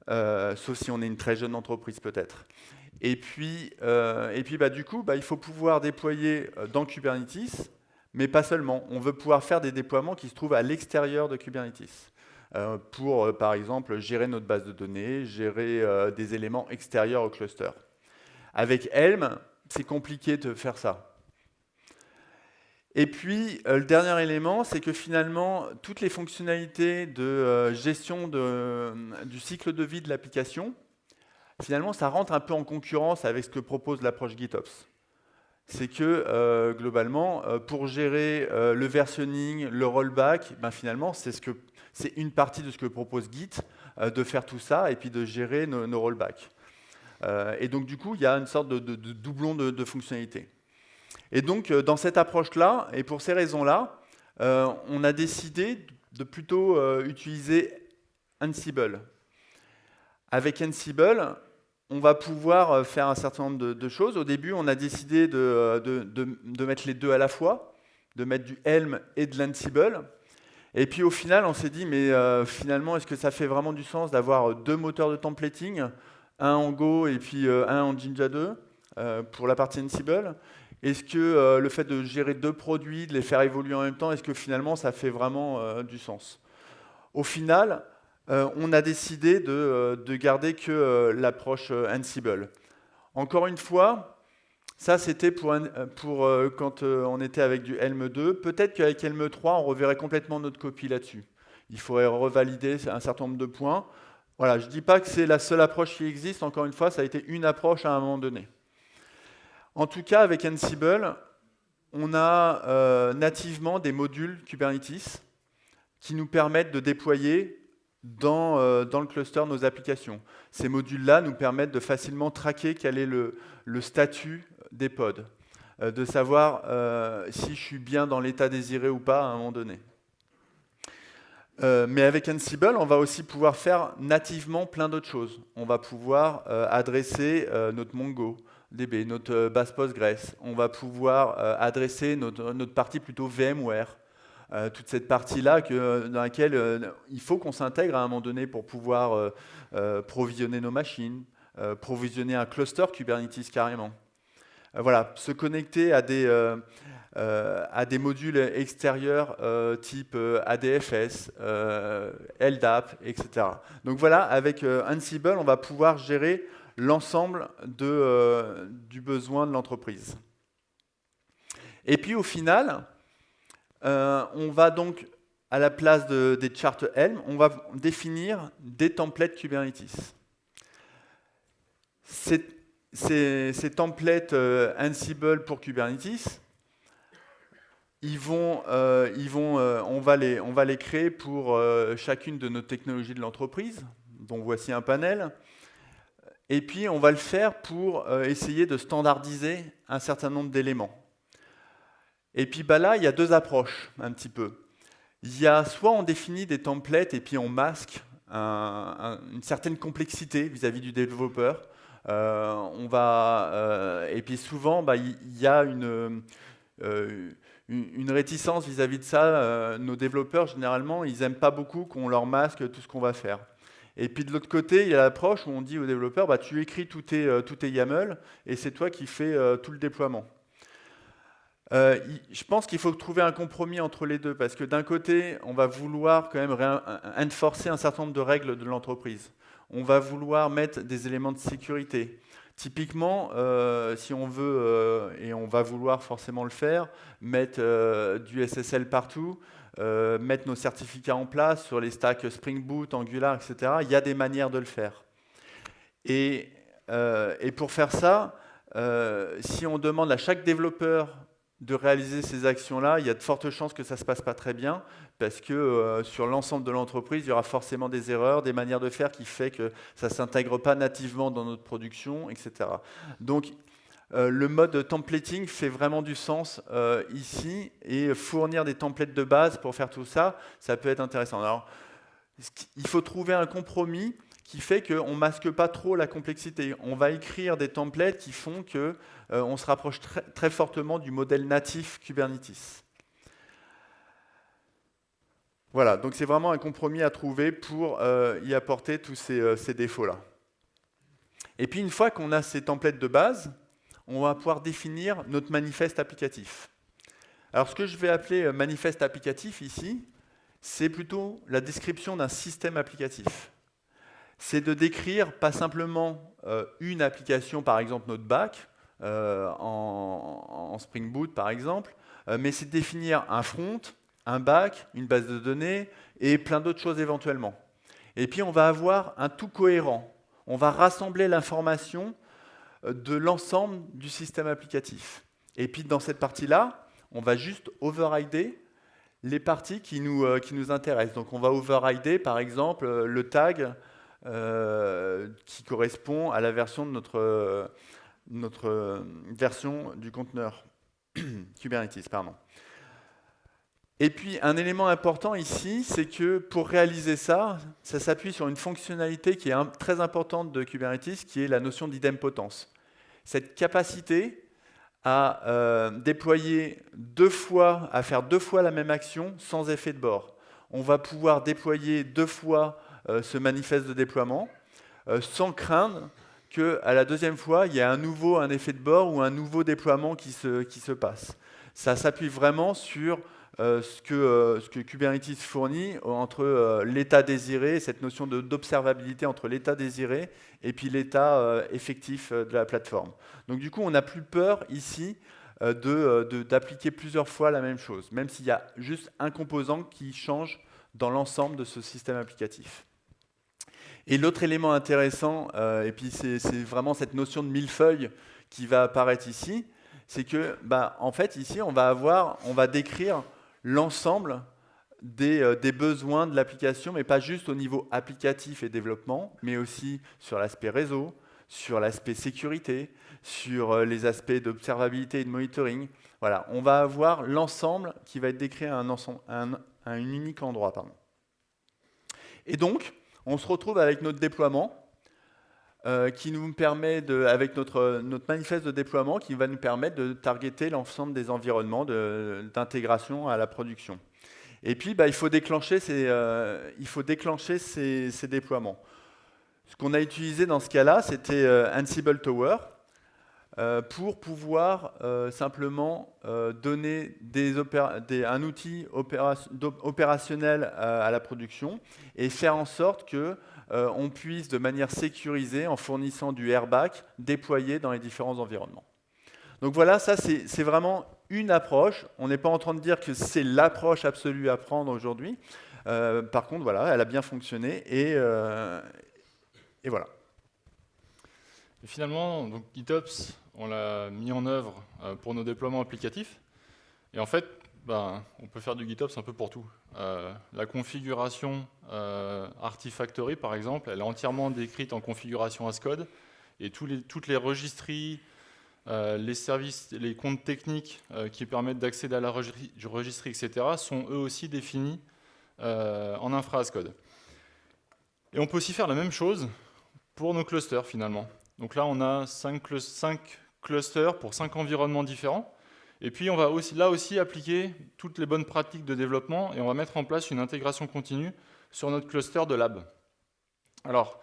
sauf si on est une très jeune entreprise peut-être. Et puis du coup, il faut pouvoir déployer dans Kubernetes, mais pas seulement. On veut pouvoir faire des déploiements qui se trouvent à l'extérieur de Kubernetes. Pour, par exemple, gérer notre base de données, gérer des éléments extérieurs au cluster. Avec Helm, c'est compliqué de faire ça. Et puis, le dernier élément, c'est que finalement, toutes les fonctionnalités de gestion du cycle de vie de l'application, finalement, ça rentre un peu en concurrence avec ce que propose l'approche GitOps. C'est que, globalement, pour gérer le versionning, le rollback, finalement, c'est une partie de ce que propose Git, de faire tout ça et puis de gérer nos rollbacks. Et donc, du coup, il y a une sorte de doublon de fonctionnalités. Et donc, dans cette approche-là, et pour ces raisons-là, on a décidé de plutôt utiliser Ansible. Avec Ansible, on va pouvoir faire un certain nombre de choses. Au début, on a décidé de mettre les deux à la fois, de mettre du Helm et de l'Ansible. Et puis au final, on s'est dit, mais finalement, est-ce que ça fait vraiment du sens d'avoir deux moteurs de templating, un en Go et puis un en Jinja 2 pour la partie Ansible? Est-ce que le fait de gérer deux produits, de les faire évoluer en même temps, est-ce que finalement ça fait vraiment du sens? Au final, on a décidé de garder que l'approche Ansible. Encore une fois, ça c'était pour quand on était avec du Helm 2. Peut-être qu'avec Helm 3, on reverrait complètement notre copie là-dessus. Il faudrait revalider un certain nombre de points. Voilà, je ne dis pas que c'est la seule approche qui existe. Encore une fois, ça a été une approche à un moment donné. En tout cas, avec Ansible, on a nativement des modules Kubernetes qui nous permettent de déployer dans le cluster nos applications. Ces modules-là nous permettent de facilement traquer quel est le statut des pods, de savoir si je suis bien dans l'état désiré ou pas à un moment donné. Mais avec Ansible, on va aussi pouvoir faire nativement plein d'autres choses. On va pouvoir adresser notre Mongo. DB, notre base Postgres. On va pouvoir adresser notre partie plutôt VMware. Toute cette partie-là dans laquelle il faut qu'on s'intègre à un moment donné pour pouvoir provisionner nos machines, provisionner un cluster Kubernetes carrément. Voilà, se connecter à des modules extérieurs type ADFS, LDAP, etc. Donc voilà, avec Ansible, on va pouvoir gérer l'ensemble du besoin de l'entreprise. Et puis au final, on va donc, à la place des charts Helm, on va définir des templates Kubernetes. Ces templates Ansible pour Kubernetes, on va les créer pour chacune de nos technologies de l'entreprise. Donc voici un panel. Et puis on va le faire pour essayer de standardiser un certain nombre d'éléments. Et puis là, il y a deux approches un petit peu. Il y a soit on définit des templates et puis on masque une certaine complexité vis-à-vis du développeur. Et puis souvent, il y a une réticence vis-à-vis de ça. Nos développeurs, généralement, ils n'aiment pas beaucoup qu'on leur masque tout ce qu'on va faire. Et puis de l'autre côté, il y a l'approche où on dit aux développeurs, tu écris tous tes YAML et c'est toi qui fais tout le déploiement. Je pense qu'il faut trouver un compromis entre les deux, parce que d'un côté, on va vouloir quand même enforcer un certain nombre de règles de l'entreprise. On va vouloir mettre des éléments de sécurité. Typiquement, si on veut, et on va vouloir forcément le faire, mettre du SSL partout, mettre nos certificats en place sur les stacks Spring Boot, Angular, etc. Il y a des manières de le faire. Et pour faire ça, si on demande à chaque développeur de réaliser ces actions-là, il y a de fortes chances que ça ne se passe pas très bien, parce que sur l'ensemble de l'entreprise, il y aura forcément des erreurs, des manières de faire qui fait que ça ne s'intègre pas nativement dans notre production, etc. Donc, le mode templating fait vraiment du sens ici, et fournir des templates de base pour faire tout ça, ça peut être intéressant. Alors, il faut trouver un compromis qui fait qu'on ne masque pas trop la complexité. On va écrire des templates qui font qu'on se rapproche très, très fortement du modèle natif Kubernetes. Voilà, donc c'est vraiment un compromis à trouver pour y apporter tous ces défauts-là. Et puis une fois qu'on a ces templates de base, on va pouvoir définir notre manifeste applicatif. Alors ce que je vais appeler manifeste applicatif ici, c'est plutôt la description d'un système applicatif. C'est de décrire pas simplement une application, par exemple notre back, en Spring Boot par exemple, mais c'est de définir un front, un back, une base de données et plein d'autres choses éventuellement. Et puis on va avoir un tout cohérent. On va rassembler l'information de l'ensemble du système applicatif. Et puis dans cette partie-là, on va juste overrider les parties qui nous intéressent. Donc on va overrider par exemple le tag qui correspond à la version de notre version du conteneur Kubernetes, pardon. Et puis un élément important ici, c'est que pour réaliser ça, ça s'appuie sur une fonctionnalité qui est très importante de Kubernetes, qui est la notion d'idempotence. Cette capacité à déployer à faire deux fois la même action sans effet de bord. On va pouvoir déployer deux fois ce manifeste de déploiement sans craindre qu'à la deuxième fois, il y ait un effet de bord ou un nouveau déploiement qui se passe. Ça s'appuie vraiment sur ce que Kubernetes fournit entre l'état désiré, cette notion d'observabilité entre l'état désiré et puis l'état effectif de la plateforme. Donc du coup, on n'a plus peur ici d'appliquer plusieurs fois la même chose, même s'il y a juste un composant qui change dans l'ensemble de ce système applicatif. Et l'autre élément intéressant, et puis c'est vraiment cette notion de millefeuille qui va apparaître ici, c'est que, en fait, ici, on va décrire l'ensemble des besoins de l'application, mais pas juste au niveau applicatif et développement, mais aussi sur l'aspect réseau, sur l'aspect sécurité, sur les aspects d'observabilité et de monitoring. Voilà, on va avoir l'ensemble qui va être décrit à un unique endroit. Et donc, on se retrouve avec notre déploiement qui nous permet, avec notre manifeste de déploiement, qui va nous permettre de targeter l'ensemble des environnements d'intégration à la production. Et puis, il faut déclencher ces déploiements. Ce qu'on a utilisé dans ce cas-là, c'était Ansible Tower, pour pouvoir simplement donner un outil opérationnel à la production et faire en sorte que on puisse, de manière sécurisée, en fournissant du airbag, déployer dans les différents environnements. Donc voilà, ça c'est vraiment une approche. On n'est pas en train de dire que c'est l'approche absolue à prendre aujourd'hui. Par contre, voilà, elle a bien fonctionné et voilà. Et finalement, donc GitOps, on l'a mis en œuvre pour nos déploiements applicatifs. Et en fait, on peut faire du GitOps un peu pour tout. La configuration Artifactory, par exemple, elle est entièrement décrite en configuration as code. Et toutes les registries, les services, les comptes techniques qui permettent d'accéder à la registrie, etc., sont eux aussi définis en infra as code. Et on peut aussi faire la même chose pour nos clusters, finalement. Donc là, on a 5 clusters pour 5 environnements différents. Et puis, on va là aussi appliquer toutes les bonnes pratiques de développement et on va mettre en place une intégration continue sur notre cluster de lab. Alors,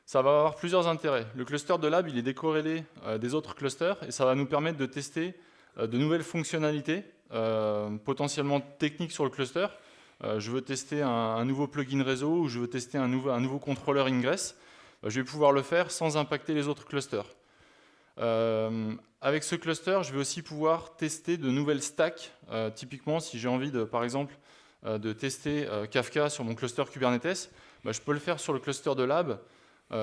ça va avoir plusieurs intérêts. Le cluster de lab, il est décorrélé des autres clusters et ça va nous permettre de tester de nouvelles fonctionnalités, potentiellement techniques sur le cluster. Je veux tester un nouveau plugin réseau ou je veux tester un nouveau contrôleur ingress. Je vais pouvoir le faire sans impacter les autres clusters. Avec ce cluster, je vais aussi pouvoir tester de nouvelles stacks. Typiquement, si j'ai envie, par exemple, de tester Kafka sur mon cluster Kubernetes, je peux le faire sur le cluster de lab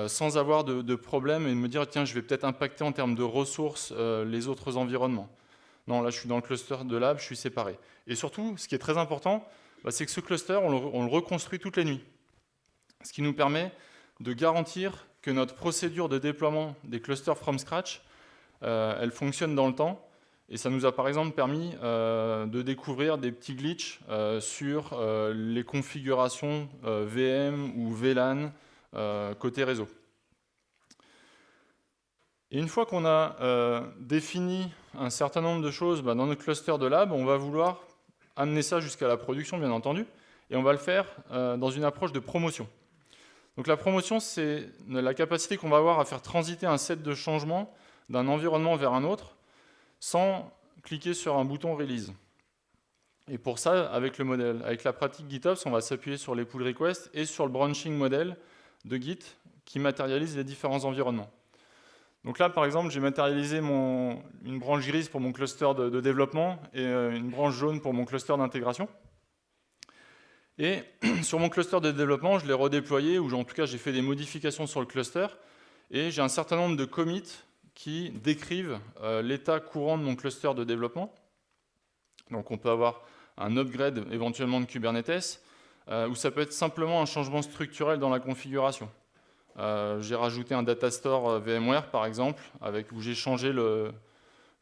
sans avoir de problème et me dire tiens, je vais peut-être impacter en termes de ressources les autres environnements. Non, là, je suis dans le cluster de lab, je suis séparé. Et surtout, ce qui est très important, c'est que ce cluster, on le reconstruit toutes les nuits. Ce qui nous permet de garantir que notre procédure de déploiement des clusters from scratch, elle fonctionne dans le temps. Et ça nous a par exemple permis de découvrir des petits glitches sur les configurations VM ou VLAN côté réseau. Et une fois qu'on a défini un certain nombre de choses dans notre cluster de lab, on va vouloir amener ça jusqu'à la production, bien entendu, et on va le faire dans une approche de promotion. Donc la promotion, c'est la capacité qu'on va avoir à faire transiter un set de changements d'un environnement vers un autre sans cliquer sur un bouton release. Et pour ça, avec le modèle, avec la pratique GitOps, on va s'appuyer sur les pull requests et sur le branching model de Git qui matérialise les différents environnements. Donc là, par exemple, j'ai matérialisé une branche grise pour mon cluster de développement et une branche jaune pour mon cluster d'intégration. Et sur mon cluster de développement, je l'ai redéployé, ou en tout cas, j'ai fait des modifications sur le cluster, et j'ai un certain nombre de commits qui décrivent l'état courant de mon cluster de développement. Donc on peut avoir un upgrade éventuellement de Kubernetes, ou ça peut être simplement un changement structurel dans la configuration. J'ai rajouté un data store VMware, par exemple, où j'ai changé le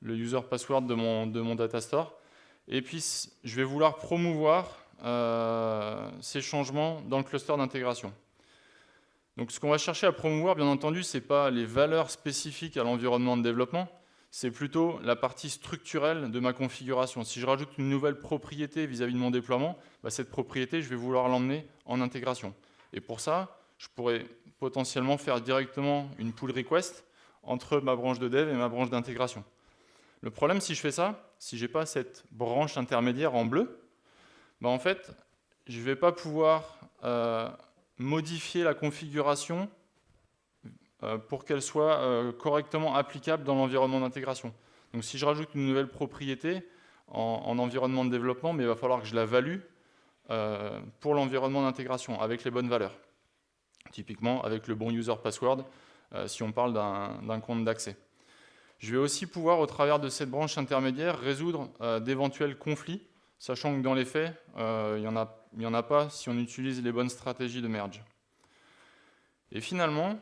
user password de mon data store. Et puis, je vais vouloir promouvoir ces changements dans le cluster d'intégration. Donc, ce qu'on va chercher à promouvoir, bien entendu, ce n'est pas les valeurs spécifiques à l'environnement de développement, c'est plutôt la partie structurelle de ma configuration. Si je rajoute une nouvelle propriété vis-à-vis de mon déploiement, cette propriété, je vais vouloir l'emmener en intégration. Et pour ça, je pourrais potentiellement faire directement une pull request entre ma branche de dev et ma branche d'intégration. Le problème, si je fais ça, si je n'ai pas cette branche intermédiaire en bleu, en fait, je ne vais pas pouvoir modifier la configuration pour qu'elle soit correctement applicable dans l'environnement d'intégration. Donc si je rajoute une nouvelle propriété en environnement de développement, il va falloir que je la value pour l'environnement d'intégration avec les bonnes valeurs. Typiquement avec le bon user password si on parle d'un compte d'accès. Je vais aussi pouvoir, au travers de cette branche intermédiaire, résoudre d'éventuels conflits, sachant que dans les faits, il n'y en a pas si on utilise les bonnes stratégies de merge. Et finalement,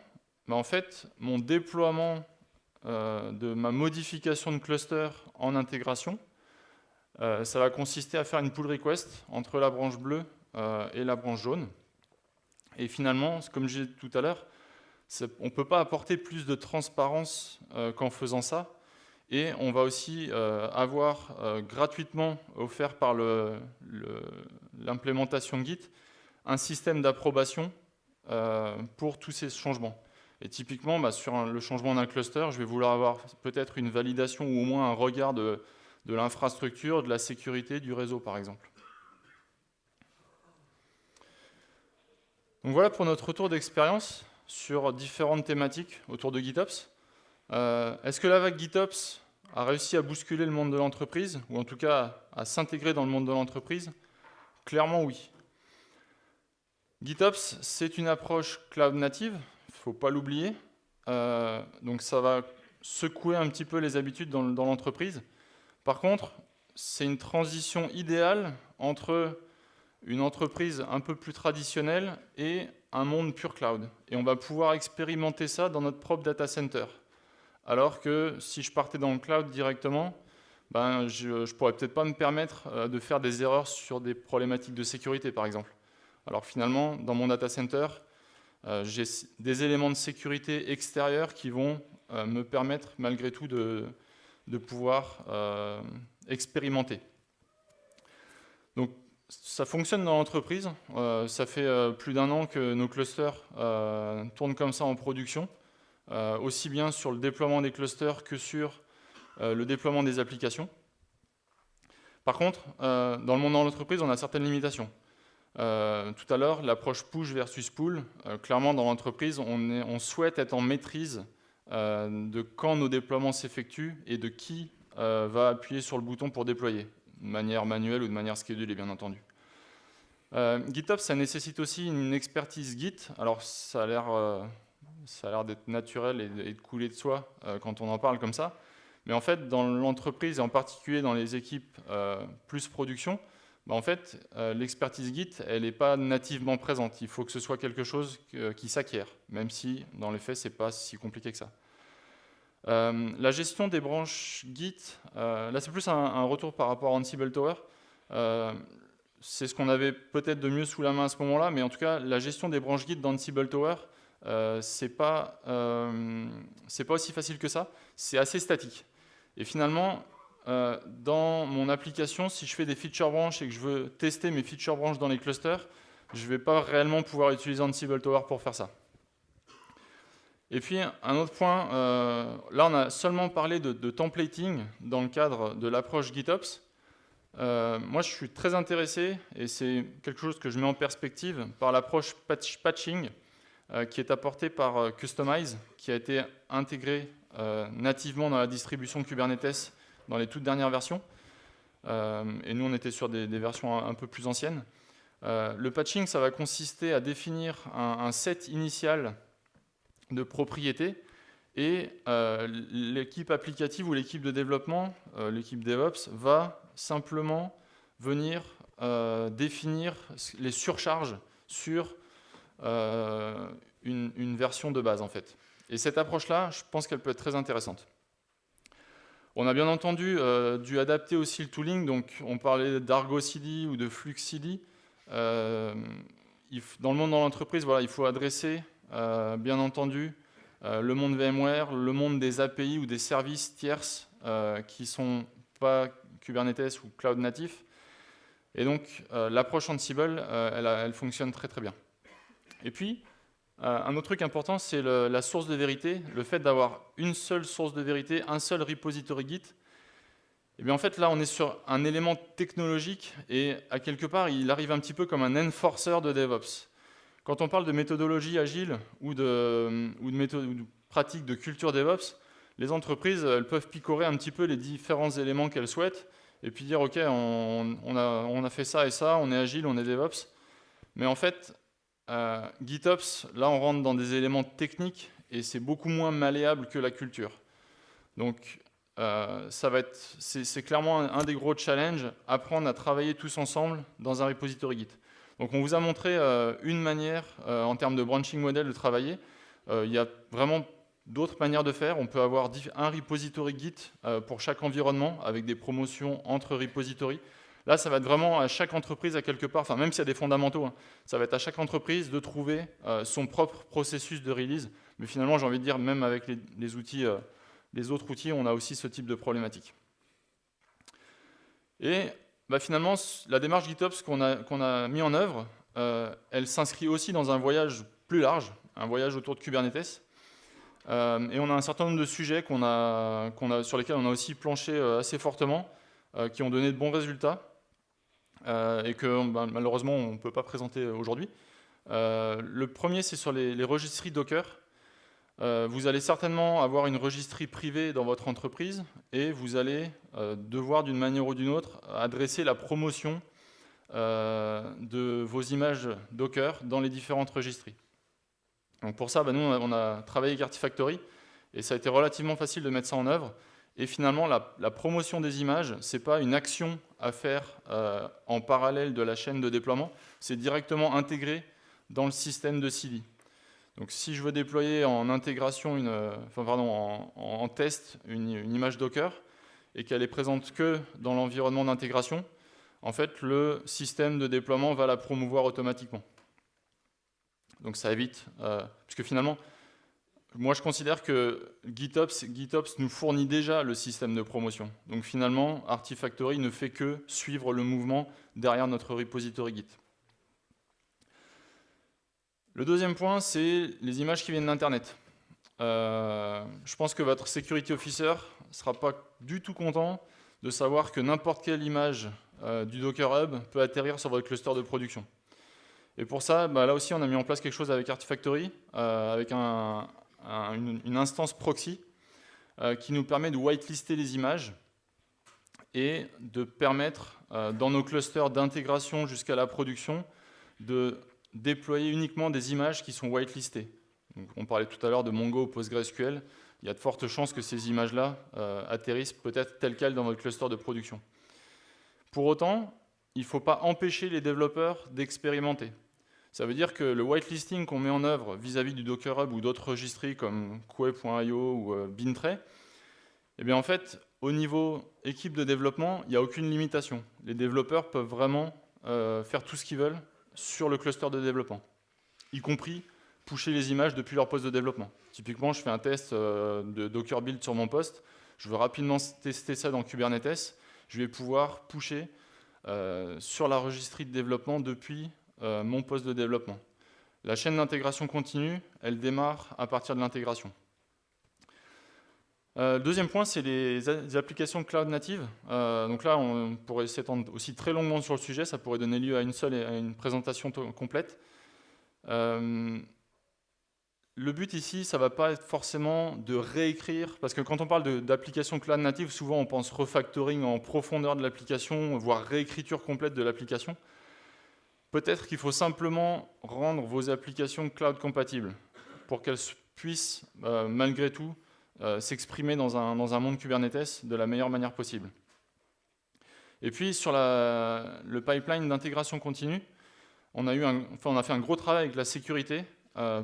en fait, mon déploiement de ma modification de cluster en intégration, ça va consister à faire une pull request entre la branche bleue et la branche jaune. Et finalement, comme j'ai dit tout à l'heure, on ne peut pas apporter plus de transparence qu'en faisant ça. Et on va aussi avoir gratuitement offert par l'implémentation Git un système d'approbation pour tous ces changements. Et typiquement, sur le changement d'un cluster, je vais vouloir avoir peut-être une validation ou au moins un regard de l'infrastructure, de la sécurité du réseau, par exemple. Donc voilà pour notre retour d'expérience sur différentes thématiques autour de GitOps. Est-ce que la vague GitOps a réussi à bousculer le monde de l'entreprise, ou en tout cas à s'intégrer dans le monde de l'entreprise? Clairement oui. GitOps, c'est une approche cloud native, il ne faut pas l'oublier. Donc ça va secouer un petit peu les habitudes dans l'entreprise. Par contre, c'est une transition idéale entre une entreprise un peu plus traditionnelle et un monde pure cloud. Et on va pouvoir expérimenter ça dans notre propre data center. Alors que si je partais dans le cloud directement, je ne pourrais peut-être pas me permettre de faire des erreurs sur des problématiques de sécurité, par exemple. Alors finalement, dans mon data center, j'ai des éléments de sécurité extérieurs qui vont me permettre malgré tout de pouvoir expérimenter. Donc ça fonctionne dans l'entreprise. Ça fait plus d'1 an que nos clusters tournent comme ça en production, aussi bien sur le déploiement des clusters que sur le déploiement des applications. Par contre, dans le monde de l'entreprise, on a certaines limitations. Tout à l'heure, l'approche push versus pull, clairement dans l'entreprise, on souhaite être en maîtrise de quand nos déploiements s'effectuent et de qui va appuyer sur le bouton pour déployer, de manière manuelle ou de manière schedulée, bien entendu. GitOps, ça nécessite aussi une expertise Git. Alors, ça a l'air d'être naturel et de couler de soi quand on en parle comme ça. Mais en fait, dans l'entreprise, et en particulier dans les équipes plus production, en fait, l'expertise Git, elle n'est pas nativement présente. Il faut que ce soit quelque chose qui s'acquiert, même si, dans les faits, ce n'est pas si compliqué que ça. La gestion des branches Git, là, c'est plus un retour par rapport à Ansible Tower. C'est ce qu'on avait peut-être de mieux sous la main à ce moment-là, mais en tout cas, la gestion des branches Git d'Ansible Tower, c'est pas aussi facile que ça. C'est assez statique. Et finalement, dans mon application, si je fais des feature branches et que je veux tester mes feature branches dans les clusters, je ne vais pas réellement pouvoir utiliser Ansible Tower pour faire ça. Et puis, un autre point, là, on a seulement parlé de templating dans le cadre de l'approche GitOps. Moi, je suis très intéressé, et c'est quelque chose que je mets en perspective, par l'approche patching qui est apportée par Kustomize, qui a été intégré nativement dans la distribution Kubernetes dans les toutes dernières versions. Et nous, on était sur des versions un peu plus anciennes. Le patching, ça va consister à définir un set initial de propriétés et l'équipe applicative ou l'équipe de développement, l'équipe DevOps, va simplement venir définir les surcharges sur une version de base, en fait. Et cette approche-là, je pense qu'elle peut être très intéressante. On a bien entendu dû adapter aussi le tooling, donc on parlait d'Argo CD ou de Flux CD. Dans le monde de l'entreprise, voilà, il faut adresser, bien entendu, le monde VMware, le monde des API ou des services tierces qui ne sont pas Kubernetes ou Cloud natif. Et donc, l'approche Ansible, elle fonctionne très très bien. Et puis, un autre truc important, c'est la source de vérité, le fait d'avoir une seule source de vérité, un seul repository Git. Et bien en fait, là, on est sur un élément technologique et à quelque part, il arrive un petit peu comme un enforcer de DevOps. Quand on parle de méthodologie agile ou de pratique de culture DevOps, les entreprises, elles peuvent picorer un petit peu les différents éléments qu'elles souhaitent et puis dire, OK, on a fait ça et ça, on est agile, on est DevOps. Mais en fait, GitOps, là, on rentre dans des éléments techniques et c'est beaucoup moins malléable que la culture. Donc, c'est clairement un des gros challenges, apprendre à travailler tous ensemble dans un repository Git. Donc, on vous a montré une manière, en termes de branching model, de travailler. Il y a vraiment d'autres manières de faire. On peut avoir un repository Git pour chaque environnement, avec des promotions entre repositories. Là, ça va être vraiment à chaque entreprise, à quelque part, enfin même s'il y a des fondamentaux, hein, ça va être à chaque entreprise de trouver son propre processus de release. Mais finalement, j'ai envie de dire, même avec les outils, les autres outils, on a aussi ce type de problématique. Et finalement, la démarche GitOps qu'on a mis en œuvre, elle s'inscrit aussi dans un voyage plus large, un voyage autour de Kubernetes. Et on a un certain nombre de sujets sur lesquels on a aussi planché assez fortement, qui ont donné de bons résultats, et que malheureusement on ne peut pas présenter aujourd'hui. Le premier, c'est sur les registries Docker. Vous allez certainement avoir une registrie privée dans votre entreprise et vous allez devoir d'une manière ou d'une autre adresser la promotion de vos images Docker dans les différentes registries. Donc pour ça, nous on a travaillé avec Artifactory et ça a été relativement facile de mettre ça en œuvre. Et finalement, la promotion des images, ce n'est pas une action à faire en parallèle de la chaîne de déploiement, c'est directement intégré dans le système de CI. Donc si je veux déployer en intégration, en test une image Docker et qu'elle est présente que dans l'environnement d'intégration, en fait le système de déploiement va la promouvoir automatiquement. Donc ça évite, puisque finalement, moi je considère que GitOps nous fournit déjà le système de promotion. Donc finalement, Artifactory ne fait que suivre le mouvement derrière notre repository Git. Le deuxième point, c'est les images qui viennent d'Internet. Je pense que votre security officer ne sera pas du tout content de savoir que n'importe quelle image du Docker Hub peut atterrir sur votre cluster de production. Et pour ça, là aussi, on a mis en place quelque chose avec Artifactory, avec une instance proxy qui nous permet de whitelister les images et de permettre, dans nos clusters d'intégration jusqu'à la production, de déployer uniquement des images qui sont whitelistées. Donc, on parlait tout à l'heure de Mongo ou PostgreSQL. Il y a de fortes chances que ces images-là atterrissent peut-être telles quelles dans votre cluster de production. Pour autant, il ne faut pas empêcher les développeurs d'expérimenter. Ça veut dire que le whitelisting qu'on met en œuvre vis-à-vis du Docker Hub ou d'autres registries comme Quay.io ou Bintray, eh bien en fait, au niveau équipe de développement, il n'y a aucune limitation. Les développeurs peuvent vraiment faire tout ce qu'ils veulent sur le cluster de développement, y compris pusher les images depuis leur poste de développement. Typiquement, je fais un test de Docker build sur mon poste, je veux rapidement tester ça dans Kubernetes, je vais pouvoir pusher sur la registrie de développement depuis mon poste de développement. La chaîne d'intégration continue, elle démarre à partir de l'intégration. Deuxième point, c'est les applications cloud natives. Donc là, on pourrait s'étendre aussi très longuement sur le sujet, ça pourrait donner lieu à une présentation complète. Le but ici, ça ne va pas être forcément de réécrire, parce que quand on parle d'applications cloud natives, souvent on pense refactoring en profondeur de l'application, voire réécriture complète de l'application. Peut-être qu'il faut simplement rendre vos applications cloud compatibles pour qu'elles puissent, malgré tout, s'exprimer dans un monde Kubernetes de la meilleure manière possible. Et puis sur le pipeline d'intégration continue, on a fait un gros travail avec la sécurité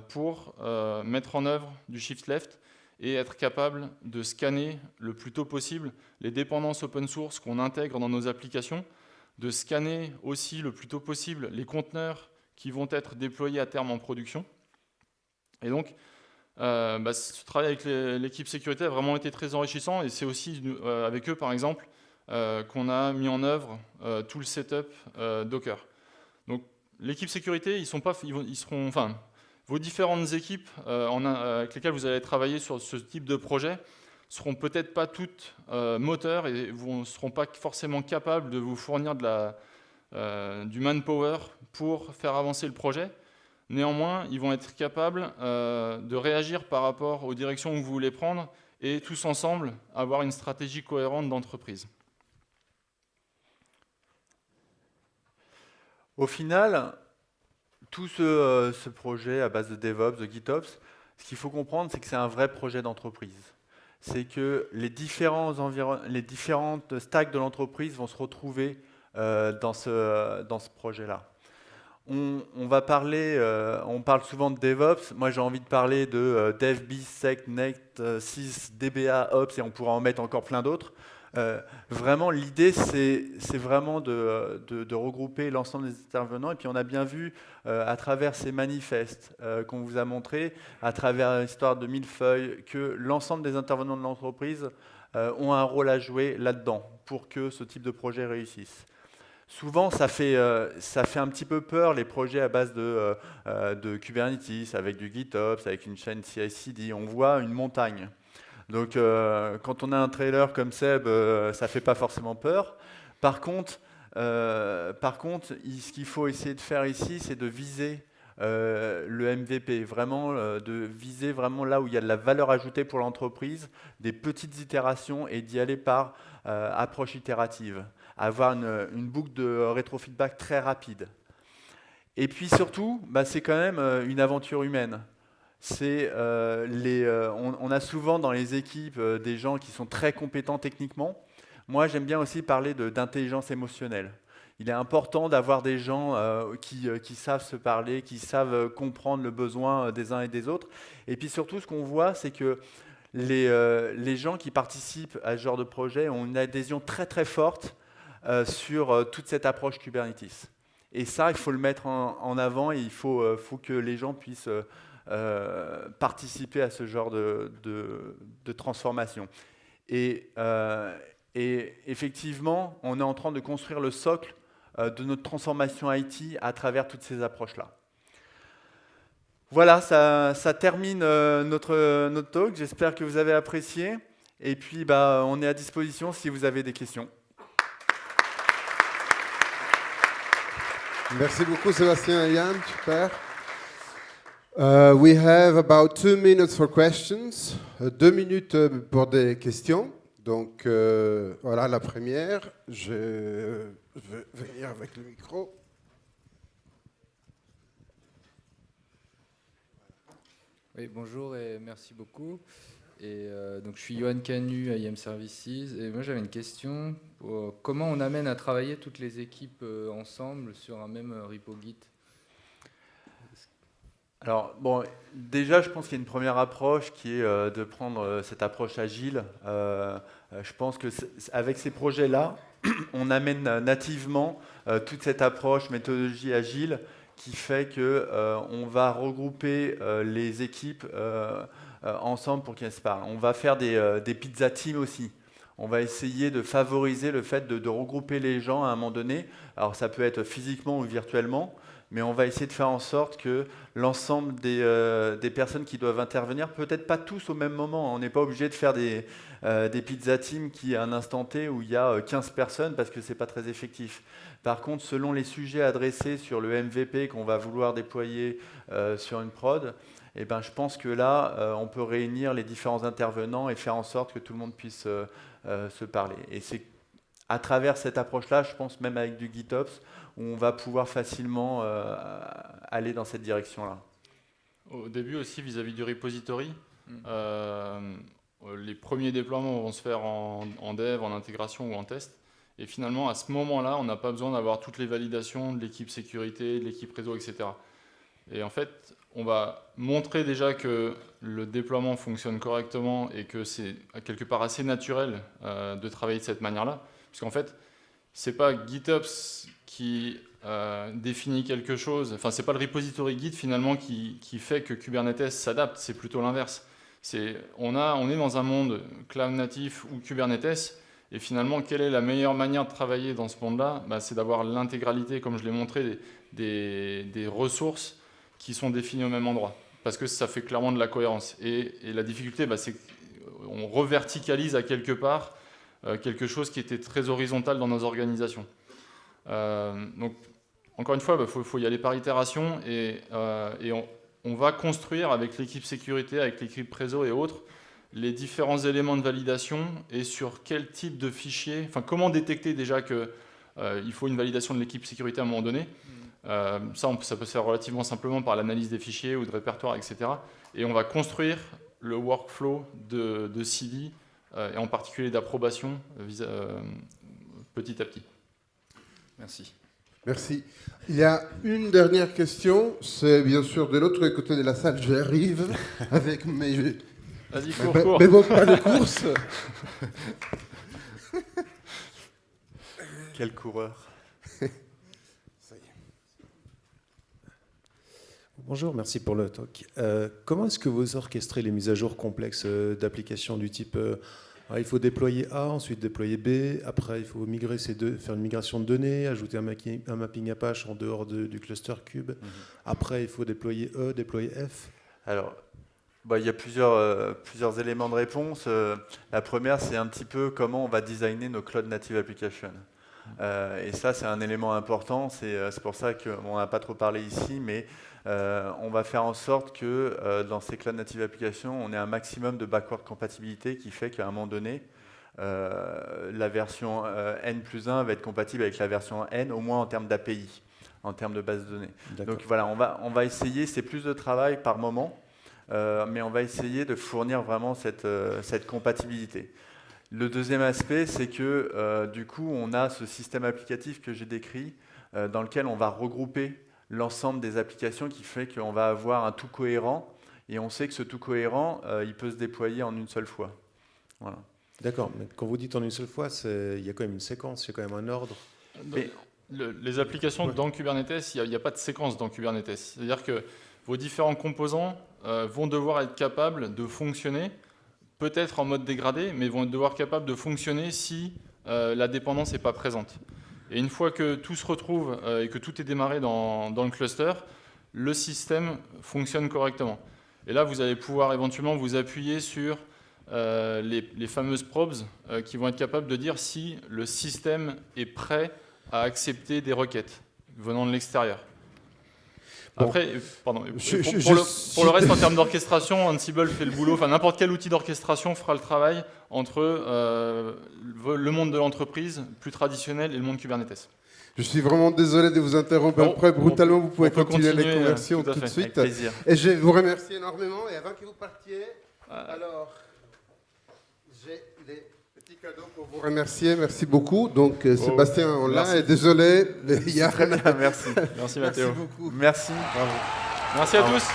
pour mettre en œuvre du shift left et être capable de scanner le plus tôt possible les dépendances open source qu'on intègre dans nos applications, de scanner aussi le plus tôt possible les conteneurs qui vont être déployés à terme en production. Et donc, ce travail avec l'équipe sécurité a vraiment été très enrichissant, et c'est aussi avec eux, par exemple, qu'on a mis en œuvre tout le setup Docker. Donc, l'équipe sécurité, vos différentes équipes avec lesquelles vous allez travailler sur ce type de projet seront peut-être pas toutes moteurs et ne seront pas forcément capables de vous fournir du manpower pour faire avancer le projet. Néanmoins, ils vont être capables de réagir par rapport aux directions que vous voulez prendre et tous ensemble avoir une stratégie cohérente d'entreprise. Au final, tout ce projet à base de DevOps, de GitOps, ce qu'il faut comprendre, c'est que c'est un vrai projet d'entreprise. C'est que les différentes stacks de l'entreprise vont se retrouver dans ce projet-là. On parle souvent de DevOps. Moi, j'ai envie de parler de Dev, Bis, Sec, Net, Sys, DBA, Ops, et on pourra en mettre encore plein d'autres. Vraiment, l'idée, c'est vraiment de regrouper l'ensemble des intervenants. Et puis, on a bien vu à travers ces manifestes qu'on vous a montrés, à travers l'histoire de Millefeuille, que l'ensemble des intervenants de l'entreprise ont un rôle à jouer là-dedans pour que ce type de projet réussisse. Souvent, ça fait un petit peu peur, les projets à base de Kubernetes, avec du GitOps, avec une chaîne CI/CD. On voit une montagne. Donc, quand on a un trailer comme Seb, ça ne fait pas forcément peur. Par contre, ce qu'il faut essayer de faire ici, c'est de viser le MVP, vraiment, de viser vraiment là où il y a de la valeur ajoutée pour l'entreprise, des petites itérations et d'y aller par approche itérative, avoir une boucle de rétrofeedback très rapide. Et puis surtout, c'est quand même une aventure humaine. On a souvent dans les équipes des gens qui sont très compétents techniquement. Moi, j'aime bien aussi parler d'intelligence émotionnelle. Il est important d'avoir des gens qui savent se parler, qui savent comprendre le besoin des uns et des autres. Et puis surtout, ce qu'on voit, c'est que les gens qui participent à ce genre de projet ont une adhésion très très forte sur toute cette approche Kubernetes. Et ça, il faut le mettre en avant et il faut que les gens puissent participer à ce genre de transformation. Et effectivement, on est en train de construire le socle de notre transformation IT à travers toutes ces approches-là. Voilà, ça termine notre talk. J'espère que vous avez apprécié. Et puis, on est à disposition si vous avez des questions. Merci beaucoup Sébastien et Yann, super. We have about 2 minutes for questions. 2 minutes pour des questions. Donc voilà la première. Je vais venir avec le micro. Oui, bonjour et merci beaucoup. Et donc je suis Johan Canu à IM Services et moi j'avais une question. Comment on amène à travailler toutes les équipes ensemble sur un même repo Git? Alors, bon, déjà, je pense qu'il y a une première approche qui est de prendre cette approche agile. Je pense qu'avec ces projets-là, on amène nativement toute cette approche, méthodologie agile, qui fait qu'on va regrouper les équipes ensemble pour qu'elles se parlent. On va faire des pizza teams aussi. On va essayer de favoriser le fait de regrouper les gens à un moment donné. Alors, ça peut être physiquement ou virtuellement, mais on va essayer de faire en sorte que l'ensemble des personnes qui doivent intervenir, peut-être pas tous au même moment, on n'est pas obligé de faire des pizza teams qui à un instant T où il y a 15 personnes parce que c'est pas très effectif. Par contre, selon les sujets adressés sur le MVP qu'on va vouloir déployer sur une prod, je pense que là, on peut réunir les différents intervenants et faire en sorte que tout le monde puisse se parler. Et c'est à travers cette approche-là, je pense même avec du GitOps, où on va pouvoir facilement aller dans cette direction-là. Au début aussi, vis-à-vis du repository, les premiers déploiements vont se faire en dev, en intégration ou en test. Et finalement, à ce moment-là, on n'a pas besoin d'avoir toutes les validations de l'équipe sécurité, de l'équipe réseau, etc. Et en fait, on va montrer déjà que le déploiement fonctionne correctement et que c'est quelque part assez naturel de travailler de cette manière-là. Parce qu'en fait, c'est pas GitOps qui définit quelque chose, enfin c'est pas le repository Git finalement qui fait que Kubernetes s'adapte, c'est plutôt l'inverse. On est dans un monde cloud natif ou Kubernetes, et finalement quelle est la meilleure manière de travailler dans ce monde-là? C'est d'avoir l'intégralité, comme je l'ai montré, des ressources qui sont définies au même endroit, parce que ça fait clairement de la cohérence. Et la difficulté, c'est qu'on reverticalise à quelque part quelque chose qui était très horizontal dans nos organisations. Donc, encore une fois, faut y aller par itération et on va construire avec l'équipe sécurité, avec l'équipe réseau et autres, les différents éléments de validation et sur quel type de fichier, enfin comment détecter déjà qu'il faut une validation de l'équipe sécurité à un moment donné. Ça peut se faire relativement simplement par l'analyse des fichiers ou de répertoire, etc. Et on va construire le workflow de CD et en particulier d'approbation petit à petit. Merci. Merci. Il y a une dernière question, c'est bien sûr de l'autre côté de la salle, j'arrive avec mes... Vas-y, cours. Mais bon, pas de course. Quel coureur. Ça y est. Bonjour, merci pour le talk. Comment est-ce que vous orchestrez les mises à jour complexes d'applications du type il faut déployer A, ensuite déployer B, après il faut migrer faire une migration de données, ajouter un mapping Apache en dehors du cluster Cube. Après il faut déployer E, déployer F. Alors, il y a plusieurs éléments de réponse. La première, c'est un petit peu comment on va designer nos Cloud Native Applications. Et ça, c'est un élément important. C'est pour ça qu'on n'a pas trop parlé ici, mais on va faire en sorte que dans ces Cloud Native Applications, on ait un maximum de backward compatibilité qui fait qu'à un moment donné, la version N+1 va être compatible avec la version N, au moins en termes d'API, en termes de base de données. Donc voilà, on va essayer, c'est plus de travail par moment, mais on va essayer de fournir vraiment cette compatibilité. Le deuxième aspect, c'est que du coup, on a ce système applicatif que j'ai décrit, dans lequel on va regrouper l'ensemble des applications qui fait qu'on va avoir un tout cohérent, et on sait que ce tout cohérent, il peut se déployer en une seule fois. Voilà. D'accord, mais quand vous dites en une seule fois, il y a quand même une séquence, il y a quand même un ordre. Mais, Les applications dans Kubernetes, il n'y a pas de séquence dans Kubernetes. C'est-à-dire que vos différents composants vont devoir être capables de fonctionner, peut-être en mode dégradé, mais vont devoir être capables de fonctionner si la dépendance n'est pas présente. Et une fois que tout se retrouve et que tout est démarré dans le cluster, le système fonctionne correctement. Et là, vous allez pouvoir éventuellement vous appuyer sur les fameuses probes qui vont être capables de dire si le système est prêt à accepter des requêtes venant de l'extérieur. Bon. Après, pardon, pour le reste, en termes d'orchestration, Ansible fait le boulot. Enfin, n'importe quel outil d'orchestration fera le travail entre le monde de l'entreprise plus traditionnel et le monde Kubernetes. Je suis vraiment désolé de vous interrompre. Non, Après, brutalement, vous pouvez on peut continuer les continuer, conversions tout à tout de fait. suite. avec plaisir. Et je vous remercie énormément. Et avant que vous partiez, alors, j'ai des petits cadeaux pour vous remercier. Merci beaucoup. Donc, Sébastien, on l'a. Merci. Et désolé, il y a... Très bien, merci. Merci Mathéo. Merci beaucoup. Merci. Bravo. Merci à tous.